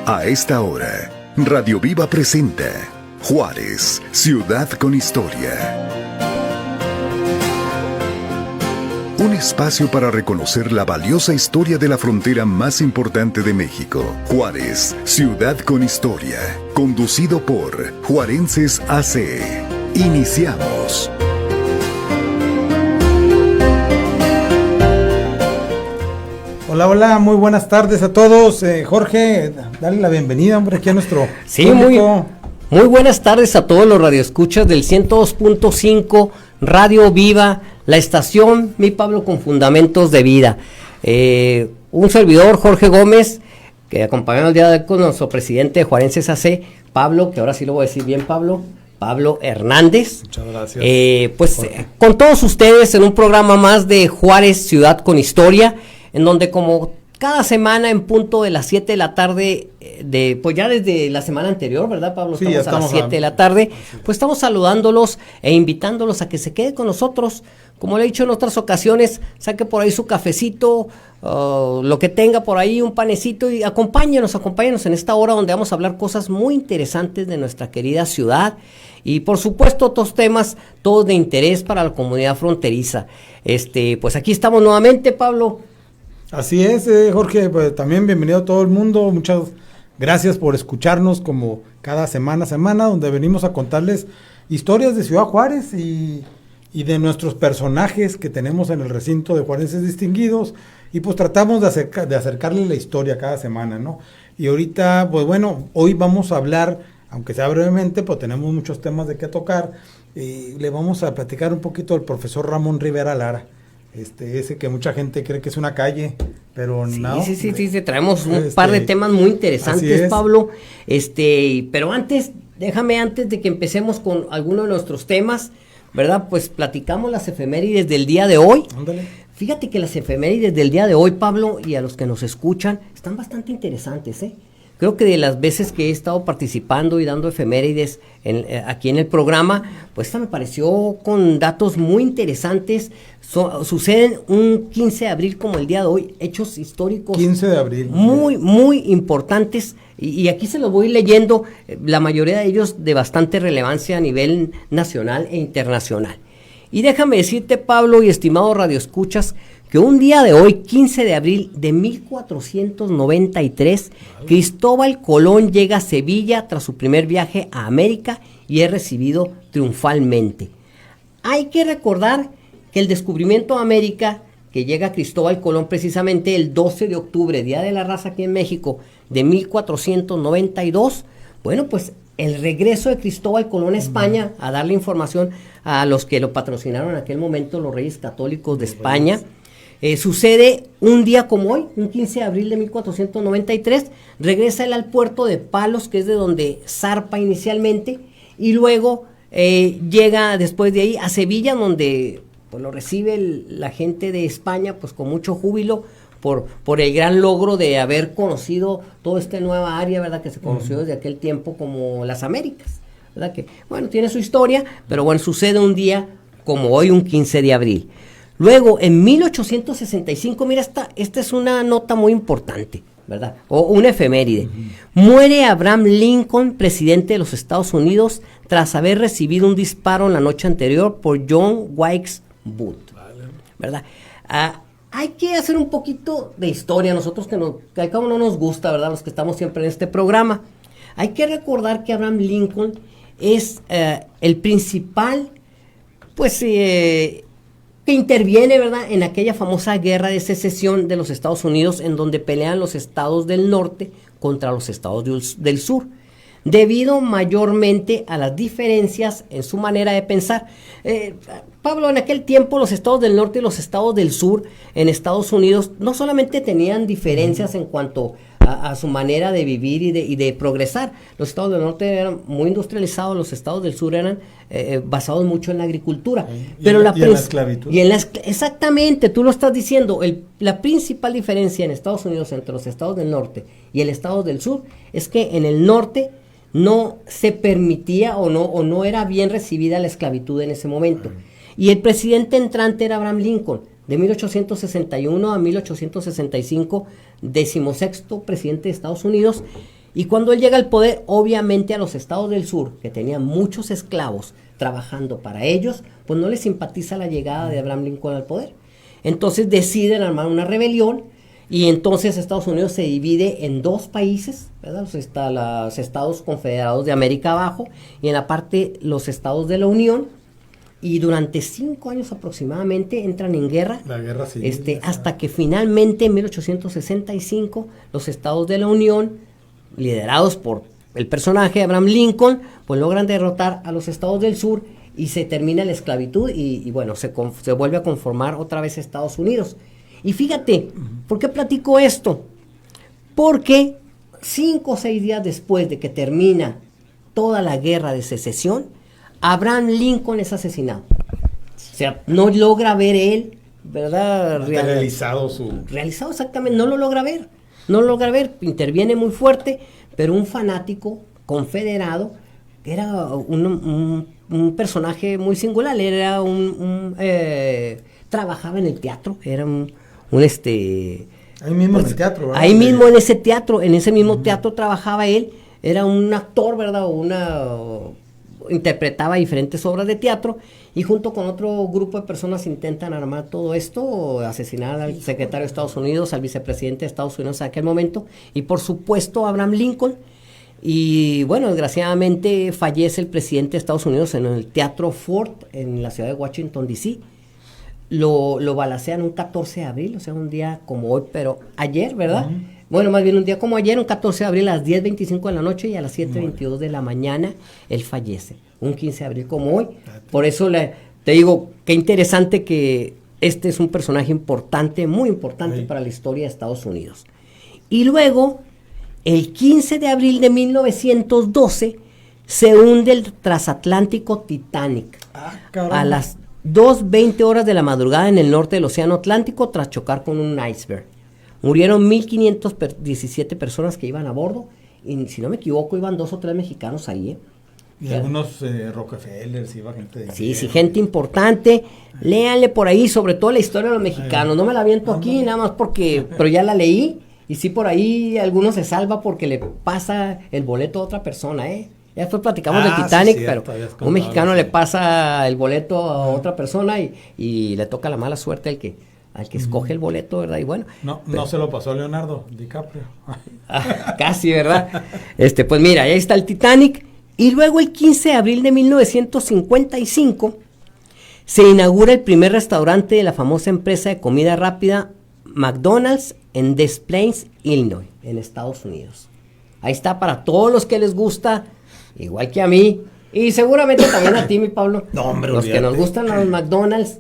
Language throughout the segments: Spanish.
A esta hora, Radio Viva presenta Juárez, ciudad con historia. Un espacio para reconocer la valiosa historia de la frontera más importante de México. Juárez, ciudad con historia. Conducido por Juarenses AC. Iniciamos. Hola, hola, muy buenas tardes a todos. Jorge, dale la bienvenida, hombre, aquí a nuestro público. Muy buenas tardes a todos los radioescuchas del 102.5 Radio Viva, la estación, mi Pablo, con fundamentos de vida. Un servidor, Jorge Gómez, que acompañamos el día de hoy con nuestro presidente de Juarenses AC, Pablo, que ahora sí lo voy a decir bien, Pablo Hernández. Muchas gracias. Con todos ustedes en un programa más de Juárez, ciudad con historia, en donde como cada semana en punto de las 7 de la tarde, pues ya desde la semana anterior, ¿verdad, Pablo? Sí, estamos a las 7 de la tarde, pues estamos saludándolos e invitándolos a que se quede con nosotros. Como le he dicho en otras ocasiones, saque por ahí su cafecito, lo que tenga por ahí, un panecito, y acompáñenos en esta hora donde vamos a hablar cosas muy interesantes de nuestra querida ciudad y por supuesto otros temas, todos de interés para la comunidad fronteriza. Pues aquí estamos nuevamente, Pablo. Así es, Jorge, pues también bienvenido a todo el mundo, muchas gracias por escucharnos como cada semana, donde venimos a contarles historias de Ciudad Juárez y de nuestros personajes que tenemos en el recinto de Juarenses Distinguidos, y pues tratamos de acercarles la historia cada semana, ¿no? Y ahorita, pues bueno, hoy vamos a hablar, aunque sea brevemente, pues tenemos muchos temas de qué tocar, y le vamos a platicar un poquito al profesor Ramón Rivera Lara. Ese que mucha gente cree que es una calle, pero no. Sí, traemos un par de temas muy interesantes, Pablo. Pero antes de que empecemos con alguno de nuestros temas, ¿verdad? Pues platicamos las efemérides del día de hoy. Ándale. Fíjate que las efemérides del día de hoy, Pablo, y a los que nos escuchan, están bastante interesantes, ¿eh? Creo que de las veces que he estado participando y dando efemérides aquí en el programa, pues esta me pareció con datos muy interesantes. Suceden un 15 de abril como el día de hoy, hechos históricos 15 de abril, muy importantes, y aquí se los voy leyendo, la mayoría de ellos de bastante relevancia a nivel nacional e internacional. Y déjame decirte, Pablo y estimados radioescuchas, que un día de hoy, 15 de abril de 1493, Cristóbal Colón llega a Sevilla tras su primer viaje a América y es recibido triunfalmente. Hay que recordar que el descubrimiento de América, que llega a Cristóbal Colón precisamente el 12 de octubre, Día de la Raza aquí en México, de 1492, bueno, pues el regreso de Cristóbal Colón a España a darle información a los que lo patrocinaron en aquel momento, los Reyes Católicos de España. Sucede un día como hoy, un 15 de abril de 1493, regresa él al puerto de Palos, que es de donde zarpa inicialmente, y luego llega después de ahí a Sevilla, donde pues lo recibe la gente de España pues con mucho júbilo por el gran logro de haber conocido toda esta nueva área, ¿verdad? Que se conoció desde aquel tiempo como las Américas, ¿verdad? Que, bueno, tiene su historia, pero bueno, sucede un día como hoy, un 15 de abril. Luego, en 1865, mira, esta es una nota muy importante, ¿verdad? O una efeméride. Muere Abraham Lincoln, presidente de los Estados Unidos, tras haber recibido un disparo en la noche anterior por John Wilkes Booth, ¿verdad? Hay que hacer un poquito de historia, nosotros que al cabo no nos gusta, ¿verdad? Los que estamos siempre en este programa. Hay que recordar que Abraham Lincoln es el principal, pues, que interviene, ¿verdad?, en aquella famosa guerra de secesión de los Estados Unidos, en donde pelean los estados del norte contra los estados del sur, debido mayormente a las diferencias en su manera de pensar. Pablo, en aquel tiempo los estados del norte y los estados del sur en Estados Unidos no solamente tenían diferencias en cuanto a su manera de vivir y de progresar. Los estados del norte eran muy industrializados, los estados del sur eran basados mucho en la agricultura. Pero en la esclavitud. Exactamente, tú lo estás diciendo. La principal diferencia en Estados Unidos entre los estados del norte y el estado del sur es que en el norte no se permitía o no era bien recibida la esclavitud en ese momento. Y el presidente entrante era Abraham Lincoln, de 1861 a 1865, 16º presidente de Estados Unidos, Y cuando él llega al poder, obviamente a los estados del sur, que tenían muchos esclavos trabajando para ellos, pues no les simpatiza la llegada de Abraham Lincoln al poder. Entonces deciden armar una rebelión y entonces Estados Unidos se divide en dos países, ¿verdad? Los estados confederados de América Abajo y en la parte los estados de la Unión. Y durante 5 años aproximadamente entran en guerra, La guerra civil, hasta que finalmente en 1865 los estados de la Unión, liderados por el personaje Abraham Lincoln, pues logran derrotar a los estados del sur y se termina la esclavitud y bueno, se vuelve a conformar otra vez Estados Unidos. Y fíjate, ¿por qué platico esto? Porque 5 o 6 días después de que termina toda la guerra de secesión, Abraham Lincoln es asesinado. O sea, no logra ver él, ¿verdad? Realizado exactamente, no lo logra ver. No lo logra ver, interviene muy fuerte, pero un fanático confederado, que era un personaje muy singular, era trabajaba en el teatro, era ahí mismo en el teatro, ¿verdad? Ahí mismo en ese teatro, en ese mismo teatro trabajaba él, era un actor, ¿verdad? Interpretaba diferentes obras de teatro y junto con otro grupo de personas intentan armar todo esto, asesinar al secretario de Estados Unidos, al vicepresidente de Estados Unidos en aquel momento y por supuesto a Abraham Lincoln. Y bueno, desgraciadamente fallece el presidente de Estados Unidos en el Teatro Ford en la ciudad de Washington, D.C. Lo balacean un 14 de abril, o sea, un día como hoy, pero ayer, ¿verdad? Bueno, más bien un día como ayer, un 14 de abril a las 10:25 de la noche y a las 7:22 de la mañana, él fallece. Un 15 de abril como hoy. Por eso te digo, qué interesante que este es un personaje importante, muy importante para la historia de Estados Unidos. Y luego, el 15 de abril de 1912, se hunde el transatlántico Titanic. A las 2:20 horas de la madrugada en el norte del Océano Atlántico tras chocar con un iceberg. Murieron 1,517 personas que iban a bordo y si no me equivoco iban 2 o 3 mexicanos ahí. Y algunos Rockefellers, iba gente de... Sí, gente importante. Léanle por ahí, sobre todo la historia de los mexicanos. No me la aviento aquí nada más pero ya la leí. Y sí, por ahí alguno se salva porque le pasa el boleto a otra persona, Ya después platicamos del Titanic, sí, pero un mexicano le pasa el boleto a otra persona y le toca la mala suerte al que escoge el boleto, ¿verdad? Y bueno. No se lo pasó a Leonardo DiCaprio. Casi, ¿verdad? Pues mira, ahí está el Titanic. Y luego el 15 de abril de 1955 se inaugura el primer restaurante de la famosa empresa de comida rápida McDonald's en Des Plaines, Illinois, en Estados Unidos. Ahí está para todos los que les gusta, igual que a mí, y seguramente también a ti, mi Pablo. No, hombre, los que nos gustan los McDonald's.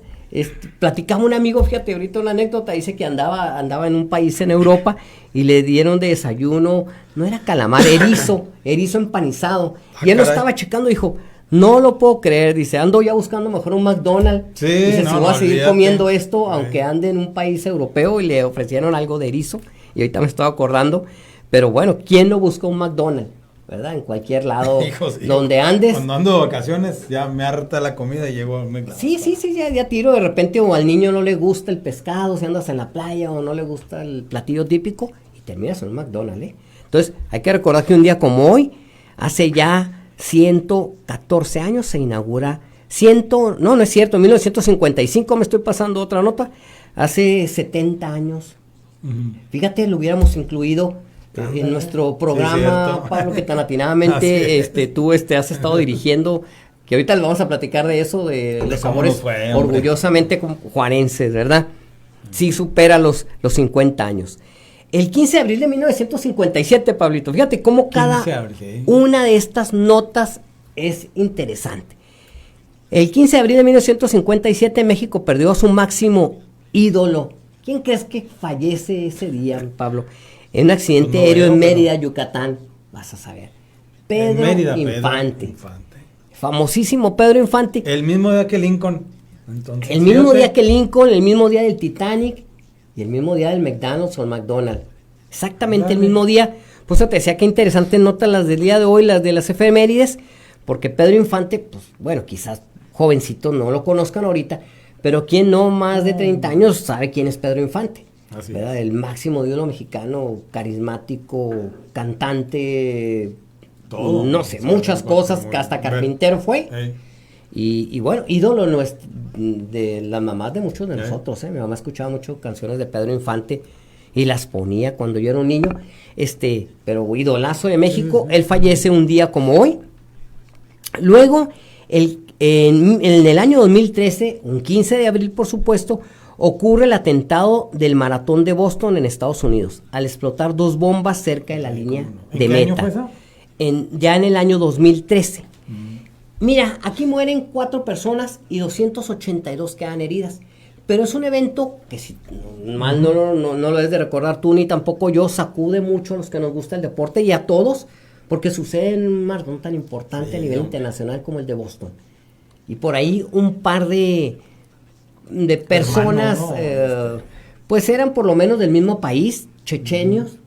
Platicaba un amigo, fíjate, ahorita una anécdota, dice que andaba en un país en Europa y le dieron de desayuno, no era calamar, erizo empanizado. Y él lo estaba checando y dijo, no lo puedo creer, dice, ando ya buscando mejor un McDonald's. Sí, dice, si voy a seguir comiendo esto, sí, aunque ande en un país europeo, y le ofrecieron algo de erizo, y ahorita me estoy acordando, pero bueno, ¿quién no busca un McDonald's? ¿Verdad? En cualquier lado donde andes. Cuando ando de vacaciones, ya me harta la comida y llego a McDonald's. Sí, ya tiro de repente, o al niño no le gusta el pescado, si andas en la playa, o no le gusta el platillo típico, y terminas en un McDonald's, Entonces, hay que recordar que un día como hoy, hace ya 114 años, se inaugura, no es cierto, en 1955, me estoy pasando otra nota, hace 70 años. Fíjate, lo hubiéramos incluido en nuestro programa, sí, Pablo, que tan atinadamente tú has estado dirigiendo, que ahorita les vamos a platicar de eso, de los sabores orgullosamente juarenses, ¿verdad? Sí supera los 50 años. El 15 de abril de 1957, Pablito, fíjate cómo cada una de estas notas es interesante. El 15 de abril de 1957 México perdió a su máximo ídolo. ¿Quién crees que fallece ese día, Pablo? En un accidente aéreo en Mérida, Yucatán, vas a saber. Pedro Infante. Famosísimo Pedro Infante. El mismo día que Lincoln. Entonces, el mismo día que Lincoln, el mismo día del Titanic y el mismo día del McDonald's o el McDonald's. Exactamente el mismo día. Pues te decía que interesantes notas las del día de hoy, las de las efemérides, porque Pedro Infante, pues bueno, quizás jovencitos no lo conozcan ahorita, pero quien no más de 30 años sabe quién es Pedro Infante. Así ¿verdad? es. El máximo ídolo mexicano, carismático, cantante, Todo. no sé, O sea, muchas cosas, muy- que hasta carpintero fue. Ey. Y bueno, ídolo de las mamás de muchos de Sí. nosotros, ¿eh? Mi mamá escuchaba mucho canciones de Pedro Infante y las ponía cuando yo era un niño. Pero idolazo de México, él fallece un día como hoy. Luego, en el año 2013, un 15 de abril, por supuesto, ocurre el atentado del maratón de Boston en Estados Unidos, al explotar 2 bombas cerca de la línea ¿En de qué año meta. fue eso? Ya en el año 2013. Mira, aquí mueren 4 personas y 282 quedan heridas. Pero es un evento que, si mal no lo debes de recordar tú ni tampoco yo, sacude mucho a los que nos gusta el deporte y a todos, porque sucede en un maratón tan importante a nivel internacional como el de Boston. Y por ahí un par de personas, Hermano, ¿no? pues eran por lo menos del mismo país, chechenios,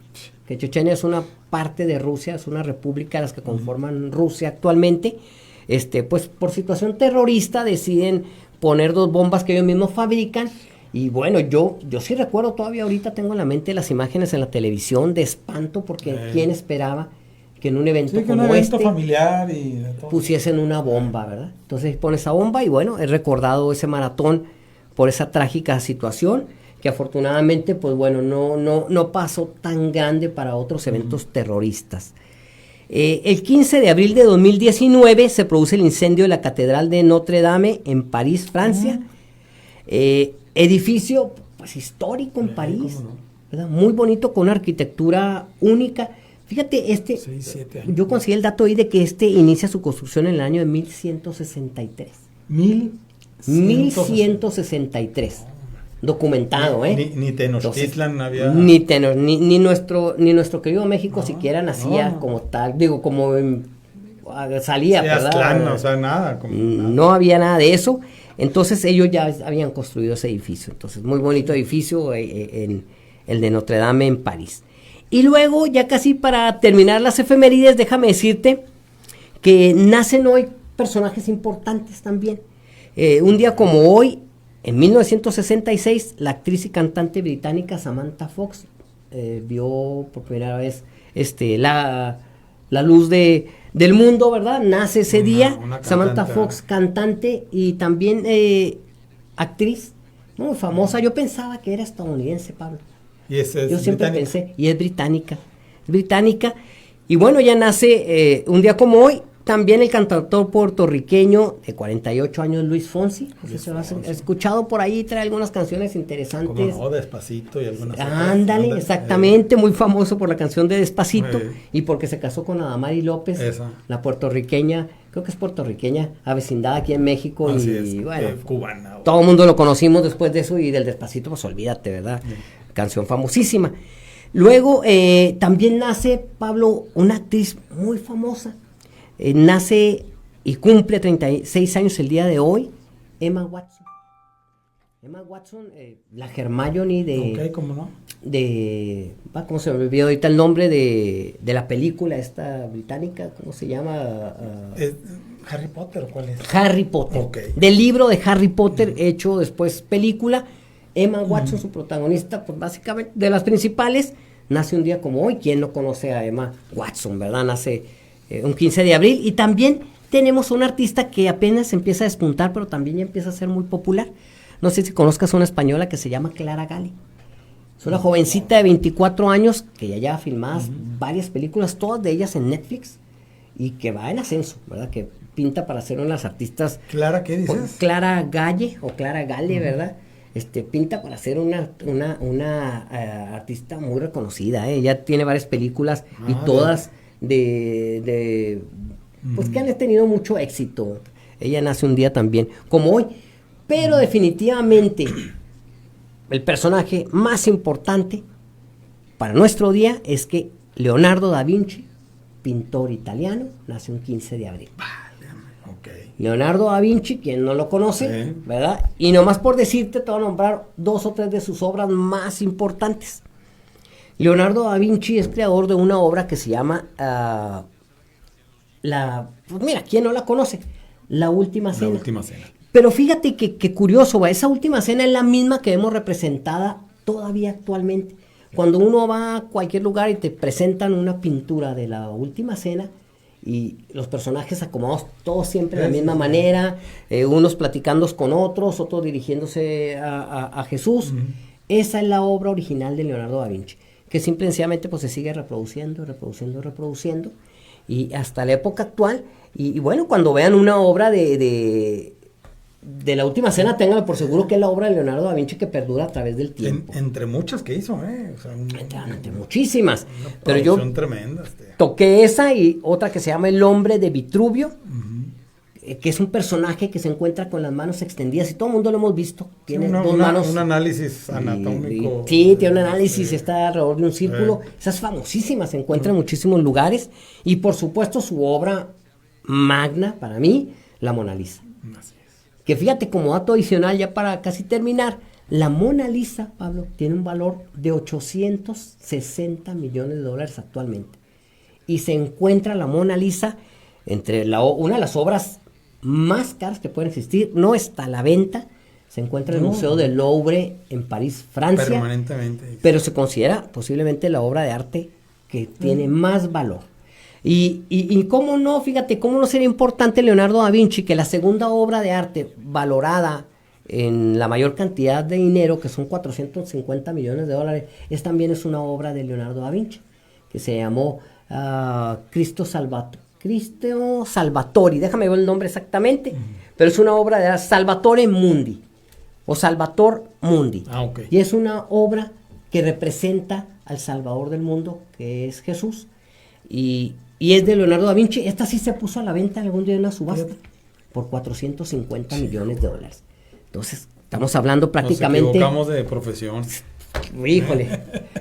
que Chechenia es una parte de Rusia, es una república de las que conforman Rusia actualmente. Pues por situación terrorista deciden poner 2 bombas que ellos mismos fabrican. Y bueno, yo sí recuerdo, todavía ahorita tengo en la mente las imágenes en la televisión de espanto, porque ¿quién esperaba que en un evento Sí, que un como evento este familiar y de todo. pusiesen una bomba, ¿verdad? Entonces pone esa bomba y bueno, he recordado ese maratón por esa trágica situación, que afortunadamente, pues bueno, no pasó tan grande para otros eventos terroristas. El 15 de abril de 2019 se produce el incendio de la Catedral de Notre Dame en París, Francia. Edificio pues histórico en París, cómo no. ¿verdad? Muy bonito, con una arquitectura única. Fíjate, 6, 7 años. yo conseguí el dato ahí de que inicia su construcción en el año de 1163. 1163. Documentado, ¿eh? Ni Tenochtitlan había. Ni nuestro querido México siquiera nacía no. como tal, digo, como salía, Sí, ¿verdad? Aztlán, o sea, nada. No había nada de eso. Entonces ellos ya habían construido ese edificio. Entonces, muy bonito edificio, en el de Notre Dame en París. Y luego, ya casi para terminar las efemérides, déjame decirte que nacen hoy personajes importantes también. Un día como hoy, en 1966, la actriz y cantante británica Samantha Fox vio por primera vez la luz del mundo, ¿verdad? Nace ese día. una Samantha cantante, Fox, cantante y también actriz muy famosa. Yo pensaba que era estadounidense, Pablo. Y ese es Yo siempre británico. pensé, y es británica, y bueno, ya nace un día como hoy, también el cantautor puertorriqueño de 48 años, Luis Fonsi. No sé si lo has escuchado por ahí, trae algunas canciones Como interesantes. no, Despacito y algunas otras. Ándale, exactamente, muy famoso por la canción de Despacito Eh. y porque se casó con Adamari López, Esa. la puertorriqueña, creo que es puertorriqueña, avecindada aquí en México. Así y es, bueno, cubana. todo el mundo lo conocimos después de eso, y del Despacito, pues olvídate, ¿verdad? Canción famosísima. Luego también nace, Pablo, una actriz muy famosa. Nace y cumple 36 años el día de hoy, Emma Watson. Emma Watson, la Hermione Ok, ¿cómo no? ¿cómo se me olvidó ahorita el nombre de la película esta británica? ¿Cómo se llama? ¿Harry Potter cuál es? Harry Potter. Ok. Del libro de Harry Potter, hecho después película. Emma Watson, su protagonista, pues básicamente de las principales, nace un día como hoy. ¿Quién no conoce a Emma Watson, verdad? Nace un 15 de abril. Y también tenemos un artista que apenas empieza a despuntar, pero también ya empieza a ser muy popular. No sé si conozcas a una española que se llama Clara Gali. Es una jovencita de 24 años que ya lleva filmadas varias películas, todas de ellas en Netflix, y que va en ascenso, ¿verdad? Que pinta para ser una de las artistas. ¿Clara qué dices? Clara Galle o Clara Gale, ¿verdad? Pinta para ser una artista muy reconocida, ¿eh? Ella tiene varias películas y todas pues que han tenido mucho éxito. Ella nace un día también como hoy, pero definitivamente el personaje más importante para nuestro día es que Leonardo da Vinci, pintor italiano, nace un 15 de abril. Ok. Leonardo da Vinci, quien no lo conoce, Sí. ¿verdad? Y nomás por decirte, te voy a nombrar 2 o 3 de sus obras más importantes. Leonardo da Vinci es creador de una obra que se llama, pues mira, ¿quién no la conoce? La Última Cena. La Última Cena. Pero fíjate que curioso, esa Última Cena es la misma que vemos representada todavía actualmente. Cuando uno va a cualquier lugar y te presentan una pintura de la Última Cena y los personajes acomodados todos siempre de la misma manera, unos platicando con otros dirigiéndose a Jesús, esa es la obra original de Leonardo da Vinci, que simple y sencillamente pues se sigue reproduciendo y hasta la época actual. Y bueno, cuando vean una obra de la Última Cena, ténganlo por seguro que es la obra de Leonardo da Vinci que perdura a través del tiempo. Entre muchas que hizo, o sea, entre muchísimas. Pero yo tremenda, toqué esa y otra que se llama El hombre de Vitruvio, que es un personaje que se encuentra con las manos extendidas y todo el mundo lo hemos visto. Tiene dos manos. Un análisis anatómico. Sí, tiene un análisis, está alrededor de un círculo. Esa es famosísima, se encuentra en muchísimos lugares. Y por supuesto su obra magna, para mí, la Mona Lisa. Así es. Que fíjate, como dato adicional, ya para casi terminar, la Mona Lisa, Pablo, tiene un valor de 860 millones de dólares actualmente. Y se encuentra la Mona Lisa entre una de las obras más caras que pueden existir. No está a la venta. Se encuentra en el Museo del Louvre en París, Francia. Permanentemente. Pero se considera posiblemente la obra de arte que tiene más valor. Y cómo no, fíjate, cómo no sería importante Leonardo da Vinci que la segunda obra de arte valorada en la mayor cantidad de dinero, que son 450 millones de dólares, es una obra de Leonardo da Vinci, que se llamó Cristo Salvatori, déjame ver el nombre exactamente, pero es una obra de Salvatore Mundi, o Salvator Mundi. Okay. Y es una obra que representa al Salvador del mundo, que es Jesús, y es de Leonardo da Vinci. Esta sí se puso a la venta algún día en una subasta por 450 millones de dólares. Entonces, estamos hablando prácticamente... Nos equivocamos de profesión. Híjole,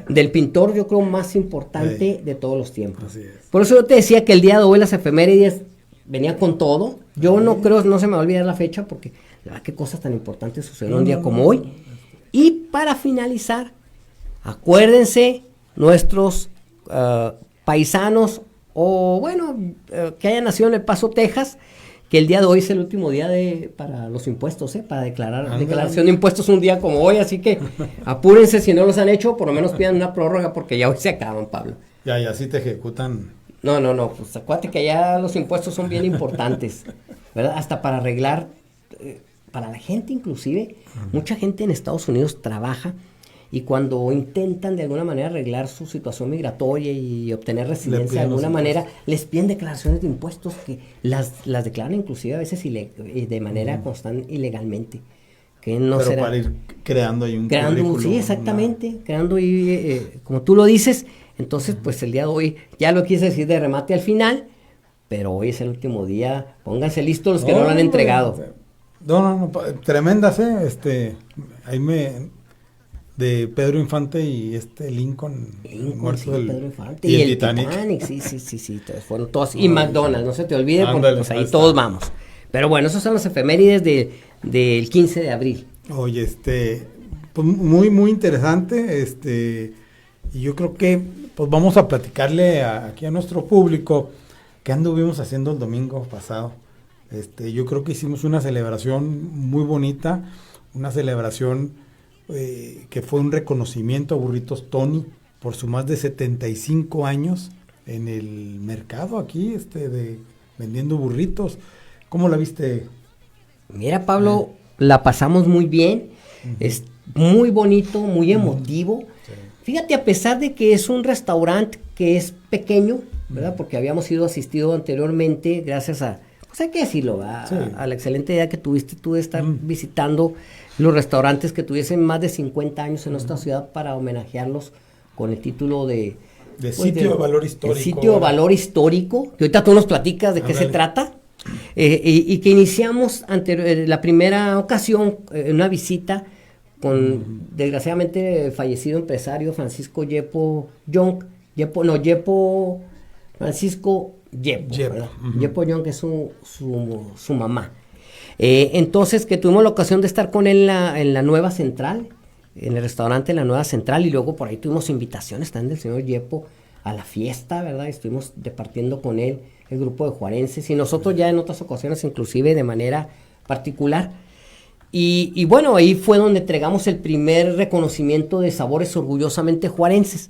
del pintor yo creo más importante de todos los tiempos. Así es. Por eso yo te decía que el día de hoy las efemérides venían con todo. Yo no creo, no se me va a olvidar la fecha porque la verdad qué cosas tan importantes sucedieron un día como hoy. Y para finalizar, acuérdense nuestros paisanos o bueno, que hayan nacido en El Paso, Texas, que el día de hoy es el último día para los impuestos, para declaración de impuestos un día como hoy, así que apúrense si no los han hecho, por lo menos pidan una prórroga porque ya hoy se acaban, Pablo. Ya sí te ejecutan. No, pues acuérdate que ya los impuestos son bien importantes, ¿verdad? Hasta para arreglar, para la gente inclusive, mucha gente en Estados Unidos trabaja y cuando intentan de alguna manera arreglar su situación migratoria y obtener residencia de alguna manera, les piden declaraciones de impuestos que las declaran inclusive a veces de manera constante ilegalmente. Que no pero será, para ir creando ahí un currículum. Sí, exactamente, creando ahí, como tú lo dices. Entonces, pues el día de hoy, ya lo quise decir de remate al final, pero hoy es el último día, pónganse listos los que no lo han entregado. No, tremendas, ahí de Pedro Infante y Lincoln muerto sí, Pedro Infante y el Titanic. Sí, fueron todos, y McDonald's, no se te olvide, porque pues ahí todos vamos. Pero bueno, esos son los efemérides del 15 de abril. Oye, pues muy, muy interesante, y yo creo que pues vamos a platicarle aquí a nuestro público qué anduvimos haciendo el domingo pasado. Yo creo que hicimos una celebración muy bonita, una celebración que fue un reconocimiento a Burritos Tony por su más de 75 años en el mercado aquí, vendiendo burritos. ¿Cómo la viste? Mira, Pablo, la pasamos muy bien, es muy bonito, muy emotivo. Sí. Fíjate, a pesar de que es un restaurante que es pequeño, ¿verdad? Porque habíamos sido asistidos anteriormente, gracias a, pues hay que decirlo, a la excelente idea que tuviste tú de estar visitando los restaurantes que tuviesen más de 50 años en nuestra ciudad para homenajearlos con el título de sitio de valor histórico. El sitio de valor histórico, que ahorita tú nos platicas de qué se trata, y que iniciamos la primera ocasión una visita con desgraciadamente fallecido empresario Francisco Francisco Yepo Young, que es su mamá. Entonces, que tuvimos la ocasión de estar con él en la Nueva Central, en el restaurante La Nueva Central, y luego por ahí tuvimos invitaciones también del señor Yepo a la fiesta, ¿verdad? Estuvimos departiendo con él, el grupo de juarenses, y nosotros ya en otras ocasiones, inclusive de manera particular. Y bueno, ahí fue donde entregamos el primer reconocimiento de sabores orgullosamente juarenses.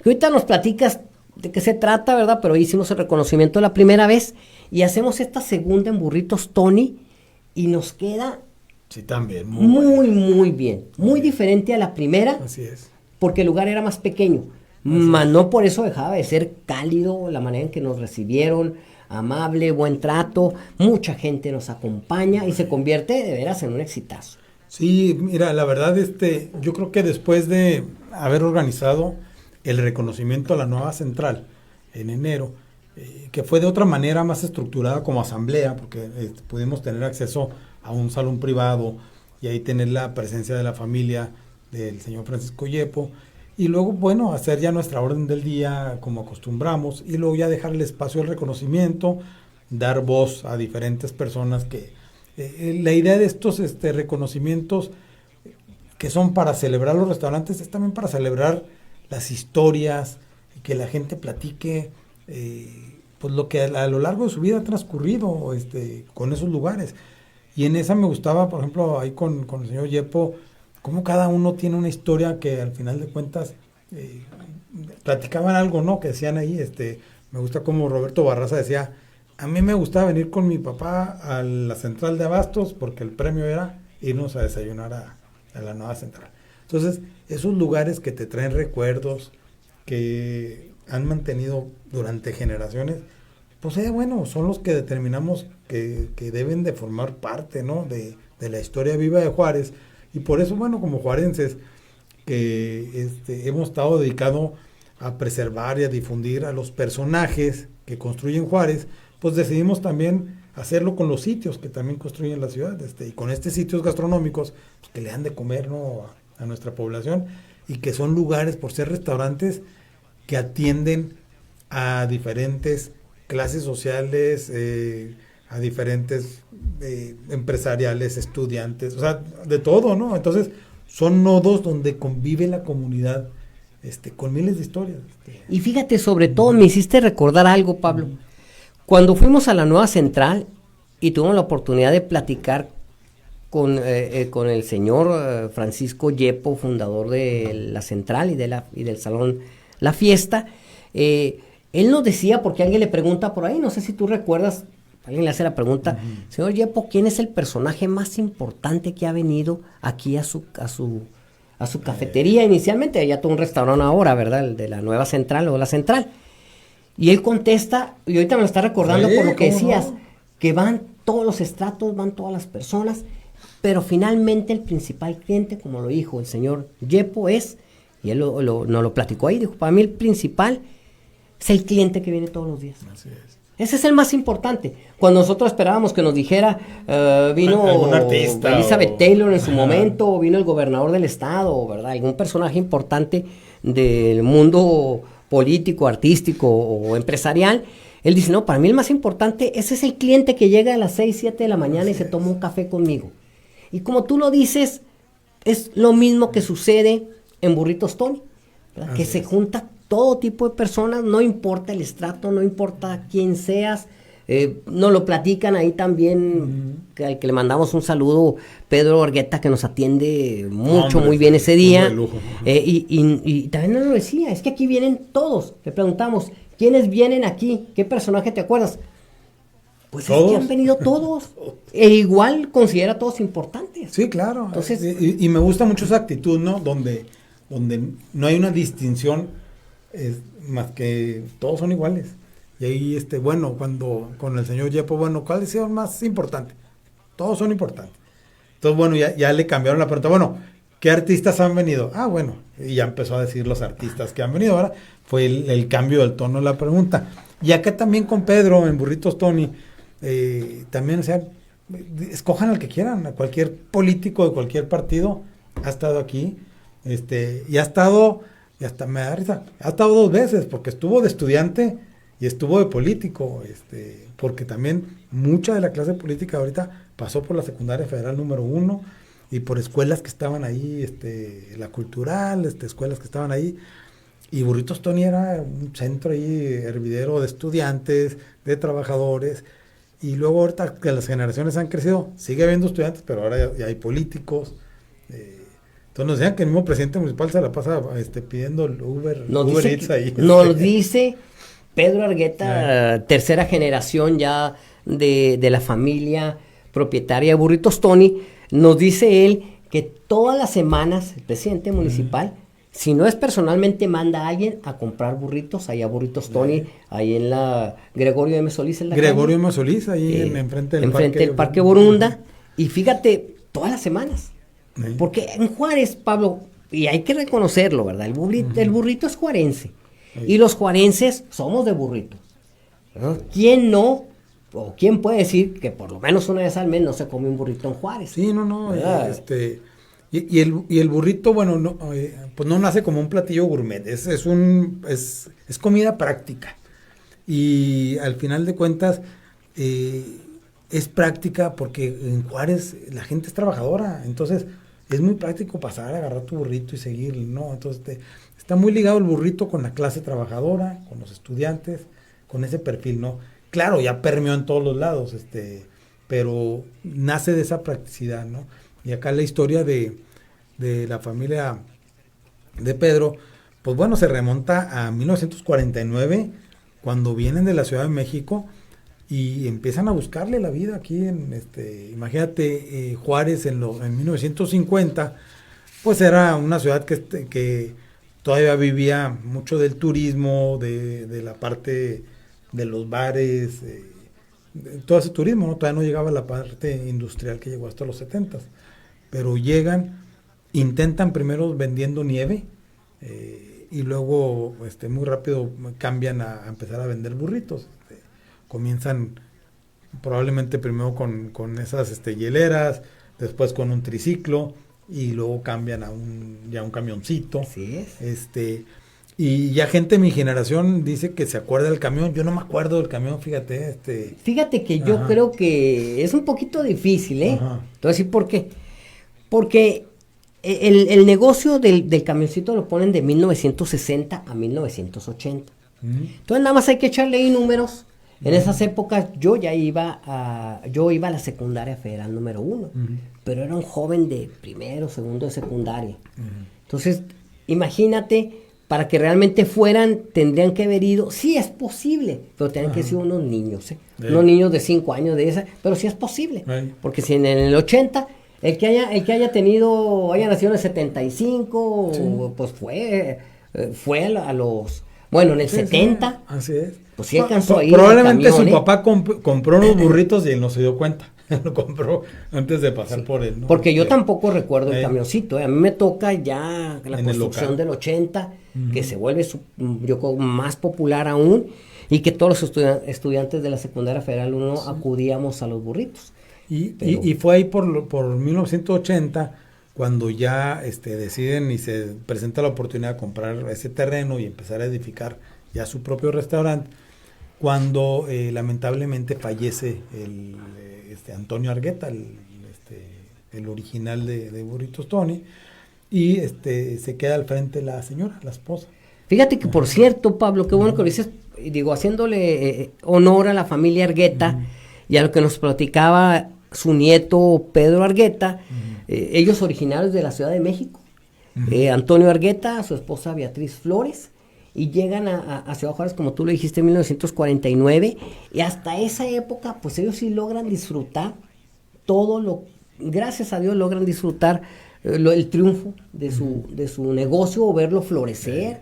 Que ahorita nos platicas de qué se trata, ¿verdad? Pero ahí hicimos el reconocimiento la primera vez y hacemos esta segunda en Burritos Tony y nos queda Sí, también. muy bien. Muy diferente a la primera. Así es. Porque el lugar era más pequeño. Mas no por eso dejaba de ser cálido la manera en que nos recibieron, amable, buen trato, mucha gente nos acompaña y se convierte de veras en un exitazo. Sí, mira, la verdad, yo creo que después de haber organizado el reconocimiento a la nueva central en enero, que fue de otra manera más estructurada como asamblea, porque pudimos tener acceso a un salón privado y ahí tener la presencia de la familia del señor Francisco Yepo, y luego, bueno, hacer ya nuestra orden del día como acostumbramos, y luego ya dejar el espacio al reconocimiento, dar voz a diferentes personas que... la idea de estos reconocimientos que son para celebrar los restaurantes es también para celebrar las historias, que la gente platique pues lo que a lo largo de su vida ha transcurrido con esos lugares. Y en esa me gustaba, por ejemplo, ahí con el señor Yepo, cómo cada uno tiene una historia que al final de cuentas platicaban algo, ¿no? Que decían ahí, me gusta como Roberto Barraza decía, a mí me gustaba venir con mi papá a la central de Abastos porque el premio era irnos a desayunar a la nueva central. Entonces, esos lugares que te traen recuerdos, que han mantenido durante generaciones, pues bueno, son los que determinamos que deben de formar parte, ¿no? de la historia viva de Juárez. Y por eso, bueno, como juarenses, que hemos estado dedicados a preservar y a difundir a los personajes que construyen Juárez, pues decidimos también hacerlo con los sitios que también construyen la ciudad, y con estos sitios gastronómicos pues, que le dan de comer, ¿no? a nuestra población, y que son lugares, por ser restaurantes, que atienden a diferentes clases sociales, a diferentes empresariales, estudiantes, o sea, de todo, ¿no? Entonces, son nodos donde convive la comunidad con miles de historias. Y fíjate, sobre todo me hiciste recordar algo, Pablo. Cuando fuimos a la nueva central y tuvimos la oportunidad de platicar con el señor Francisco Yepo, fundador de la central y del salón La Fiesta, él nos decía, porque alguien le pregunta por ahí, no sé si tú recuerdas, alguien le hace la pregunta, señor Yepo, ¿quién es el personaje más importante que ha venido aquí a su cafetería inicialmente? Ya todo un restaurante ahora, ¿verdad? El de la nueva central o la central. Y él contesta, y ahorita me lo está recordando por lo que decías, que van todos los estratos, van todas las personas, pero finalmente el principal cliente, como lo dijo el señor Yepo, es, y él nos lo platicó ahí, dijo, para mí el principal es el cliente que viene todos los días. Así es. Ese es el más importante. Cuando nosotros esperábamos que nos dijera, vino algún artista Elizabeth Taylor en su momento, o vino el gobernador del estado, ¿verdad? Algún personaje importante del mundo político, artístico o empresarial, él dice, no, para mí el más importante, ese es el cliente que llega a las 6, 7 de la mañana y se toma un café conmigo. Y como tú lo dices, es lo mismo que sucede en Burritos Tony, ¿verdad? Que se junta todo tipo de personas, no importa el estrato, no importa quién seas, nos lo platican ahí también, al que le mandamos un saludo, Pedro Orgueta, que nos atiende muy bien ese día, y también nos lo decía, es que aquí vienen todos, le preguntamos, ¿quiénes vienen aquí? ¿Qué personaje te acuerdas? Pues es que han venido todos, e igual considera a todos importantes. Sí, claro. Entonces, y me gusta mucho esa actitud, ¿no? Donde no hay una distinción, más que todos son iguales. Y ahí, bueno, cuando con el señor Yepo, bueno, ¿cuál es el más importante? Todos son importantes. Entonces, bueno, ya le cambiaron la pregunta. Bueno, ¿qué artistas han venido? Ah, bueno, y ya empezó a decir los artistas que han venido. Ahora fue el cambio del tono de la pregunta. Y acá también con Pedro, en Burritos Tony, también, o sea, escojan al que quieran, a cualquier político de cualquier partido ha estado aquí, y ha estado, y hasta me da risa, ha estado 2 veces, porque estuvo de estudiante y estuvo de político, porque también mucha de la clase política ahorita pasó por la secundaria federal número 1 y por escuelas que estaban ahí, la cultural, escuelas que estaban ahí, y Burritos Tony era un centro ahí hervidero de estudiantes, de trabajadores, Y luego ahorita que las generaciones han crecido, sigue habiendo estudiantes, pero ahora ya hay políticos. Entonces nos decían que el mismo presidente municipal se la pasa pidiendo el Uber Eats ahí. Nos dice Pedro Argueta, tercera generación ya de la familia propietaria de Burritos Tony, nos dice él que todas las semanas el presidente municipal, si no es personalmente, manda a alguien a comprar burritos, allá Burritos Tony, ahí en la Gregorio M. Solís. Gregorio M. Solís, ahí enfrente del Parque Borunda. Y fíjate, todas las semanas. Porque en Juárez, Pablo, y hay que reconocerlo, ¿verdad? El burrito es juarense. Y los juarenses somos de burrito. ¿No? ¿Quién no? ¿O quién puede decir que por lo menos una vez al mes no se come un burrito en Juárez? Sí, no. Y el burrito, bueno, no, pues no nace como un platillo gourmet, es comida práctica. Y al final de cuentas, es práctica porque en Juárez la gente es trabajadora, entonces es muy práctico pasar, agarrar tu burrito y seguir, ¿no? Entonces está muy ligado el burrito con la clase trabajadora, con los estudiantes, con ese perfil, ¿no? Claro, ya permeó en todos los lados, pero nace de esa practicidad, ¿no? Y acá la historia de la familia de Pedro, pues bueno, se remonta a 1949, cuando vienen de la Ciudad de México y empiezan a buscarle la vida aquí imagínate, Juárez en 1950, pues era una ciudad que todavía vivía mucho del turismo, de la parte de los bares, todo ese turismo, ¿no? Todavía no llegaba a la parte industrial que llegó hasta los 70s, pero intentan primero vendiendo nieve, y luego muy rápido cambian a empezar a vender burritos. Comienzan probablemente primero con esas hieleras, después con un triciclo, y luego cambian a un camioncito. Así es. Y ya gente de mi generación dice que se acuerda del camión. Yo no me acuerdo del camión, fíjate. Fíjate que yo creo que es un poquito difícil, ¿eh? Ajá. Te voy a decir por qué. Porque el negocio del camioncito lo ponen de 1960 a 1980. Entonces nada más hay que echarle ahí números. En esas épocas yo iba a la secundaria federal número 1, pero era un joven de primero, segundo de secundaria. Entonces, imagínate, para que realmente fueran, tendrían que haber ido, sí es posible, pero tendrían que ser unos niños, unos niños de 5 años de esa, pero sí es posible, porque si en el 80, el que haya nacido en el 75, sí, pues fue a los... Bueno, en el 70, sí, así es. Pues sí alcanzó a ir probablemente al camión, su papá compró unos burritos y él no se dio cuenta. Lo compró antes de pasar por él, ¿no? Porque yo tampoco recuerdo el camioncito. A mí me toca ya la en construcción del 80, que se vuelve yo creo más popular aún, y que todos los estudiantes de la secundaria federal 1 acudíamos a los burritos. Y fue ahí por 1980 cuando ya deciden y se presenta la oportunidad de comprar ese terreno y empezar a edificar ya su propio restaurante, cuando lamentablemente fallece Antonio Argueta, el original de Burritos Tony, y se queda al frente la señora, la esposa. Fíjate que, por cierto, Pablo, qué bueno que lo dices, digo, haciéndole honor a la familia Argueta y a lo que nos platicaba su nieto Pedro Argueta, ellos originarios de la Ciudad de México, Antonio Argueta, su esposa Beatriz Flores, y llegan a Ciudad Juárez, como tú lo dijiste, en 1949, y hasta esa época, pues ellos sí logran disfrutar gracias a Dios logran disfrutar el triunfo de su negocio, o verlo florecer.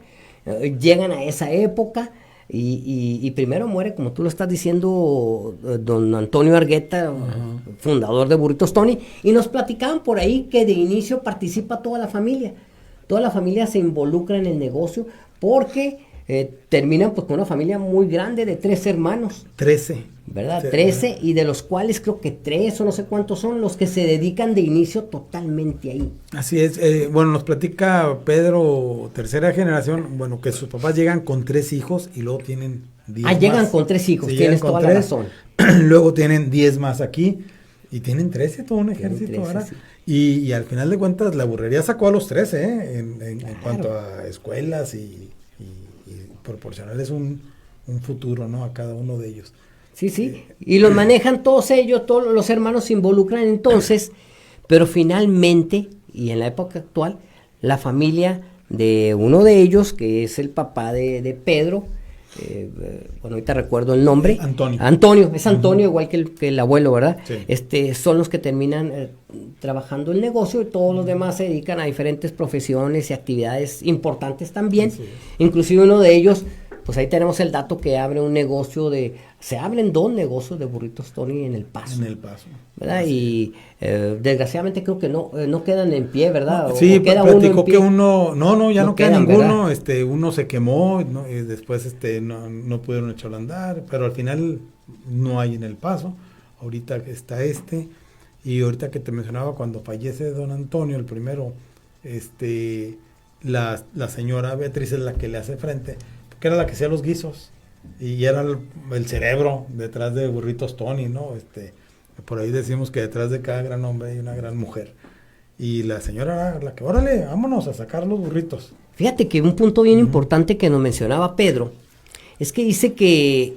Llegan a esa época, y primero muere, como tú lo estás diciendo, don Antonio Argueta, fundador de Burritos Tony, y nos platicaban por ahí que de inicio participa toda la familia se involucra en el negocio, porque terminan pues con una familia muy grande de 13 hermanos. 13. ¿Verdad? Sí, 13, y de los cuales creo que 3 o no sé cuántos son los que se dedican de inicio totalmente ahí. Así es. Bueno, nos platica Pedro, tercera generación, bueno, que sus papás llegan con 3 hijos y luego tienen 10 más. Llegan con 3 hijos, sí, tienes toda la razón. Luego tienen 10 más aquí y tienen 13, todo un ejército, ¿verdad? Sí. Y al final de cuentas la burrería sacó a los 13, en cuanto a escuelas y proporcionarles un futuro, ¿no? A cada uno de ellos. Sí, sí. Y los manejan todos ellos, todos los hermanos se involucran entonces, pero finalmente, y en la época actual, la familia de uno de ellos, que es el papá de Pedro, bueno, ahorita recuerdo el nombre. Antonio, es Antonio, igual que el abuelo, ¿verdad? Sí. Son los que terminan trabajando el negocio y todos los demás se dedican a diferentes profesiones y actividades importantes también. Sí. Inclusive uno de ellos, pues ahí tenemos el dato que abre un negocio se abren 2 negocios de burritos Tony en El Paso. En El Paso. ¿Verdad? Sí. Y desgraciadamente creo que no quedan en pie, ¿verdad? Sí, platicó que uno, ya no queda ninguno, uno se quemó, y después no pudieron echarlo a andar, pero al final no hay en El Paso. Ahorita está y ahorita que te mencionaba cuando fallece don Antonio, el primero, la señora Beatriz es la que le hace frente, porque era la que hacía los guisos y era el cerebro detrás de Burritos Tony, ¿no? Por ahí decimos que detrás de cada gran hombre hay una gran mujer. Y la señora era la que, órale, vámonos a sacar los burritos. Fíjate que un punto bien importante que nos mencionaba Pedro es que dice que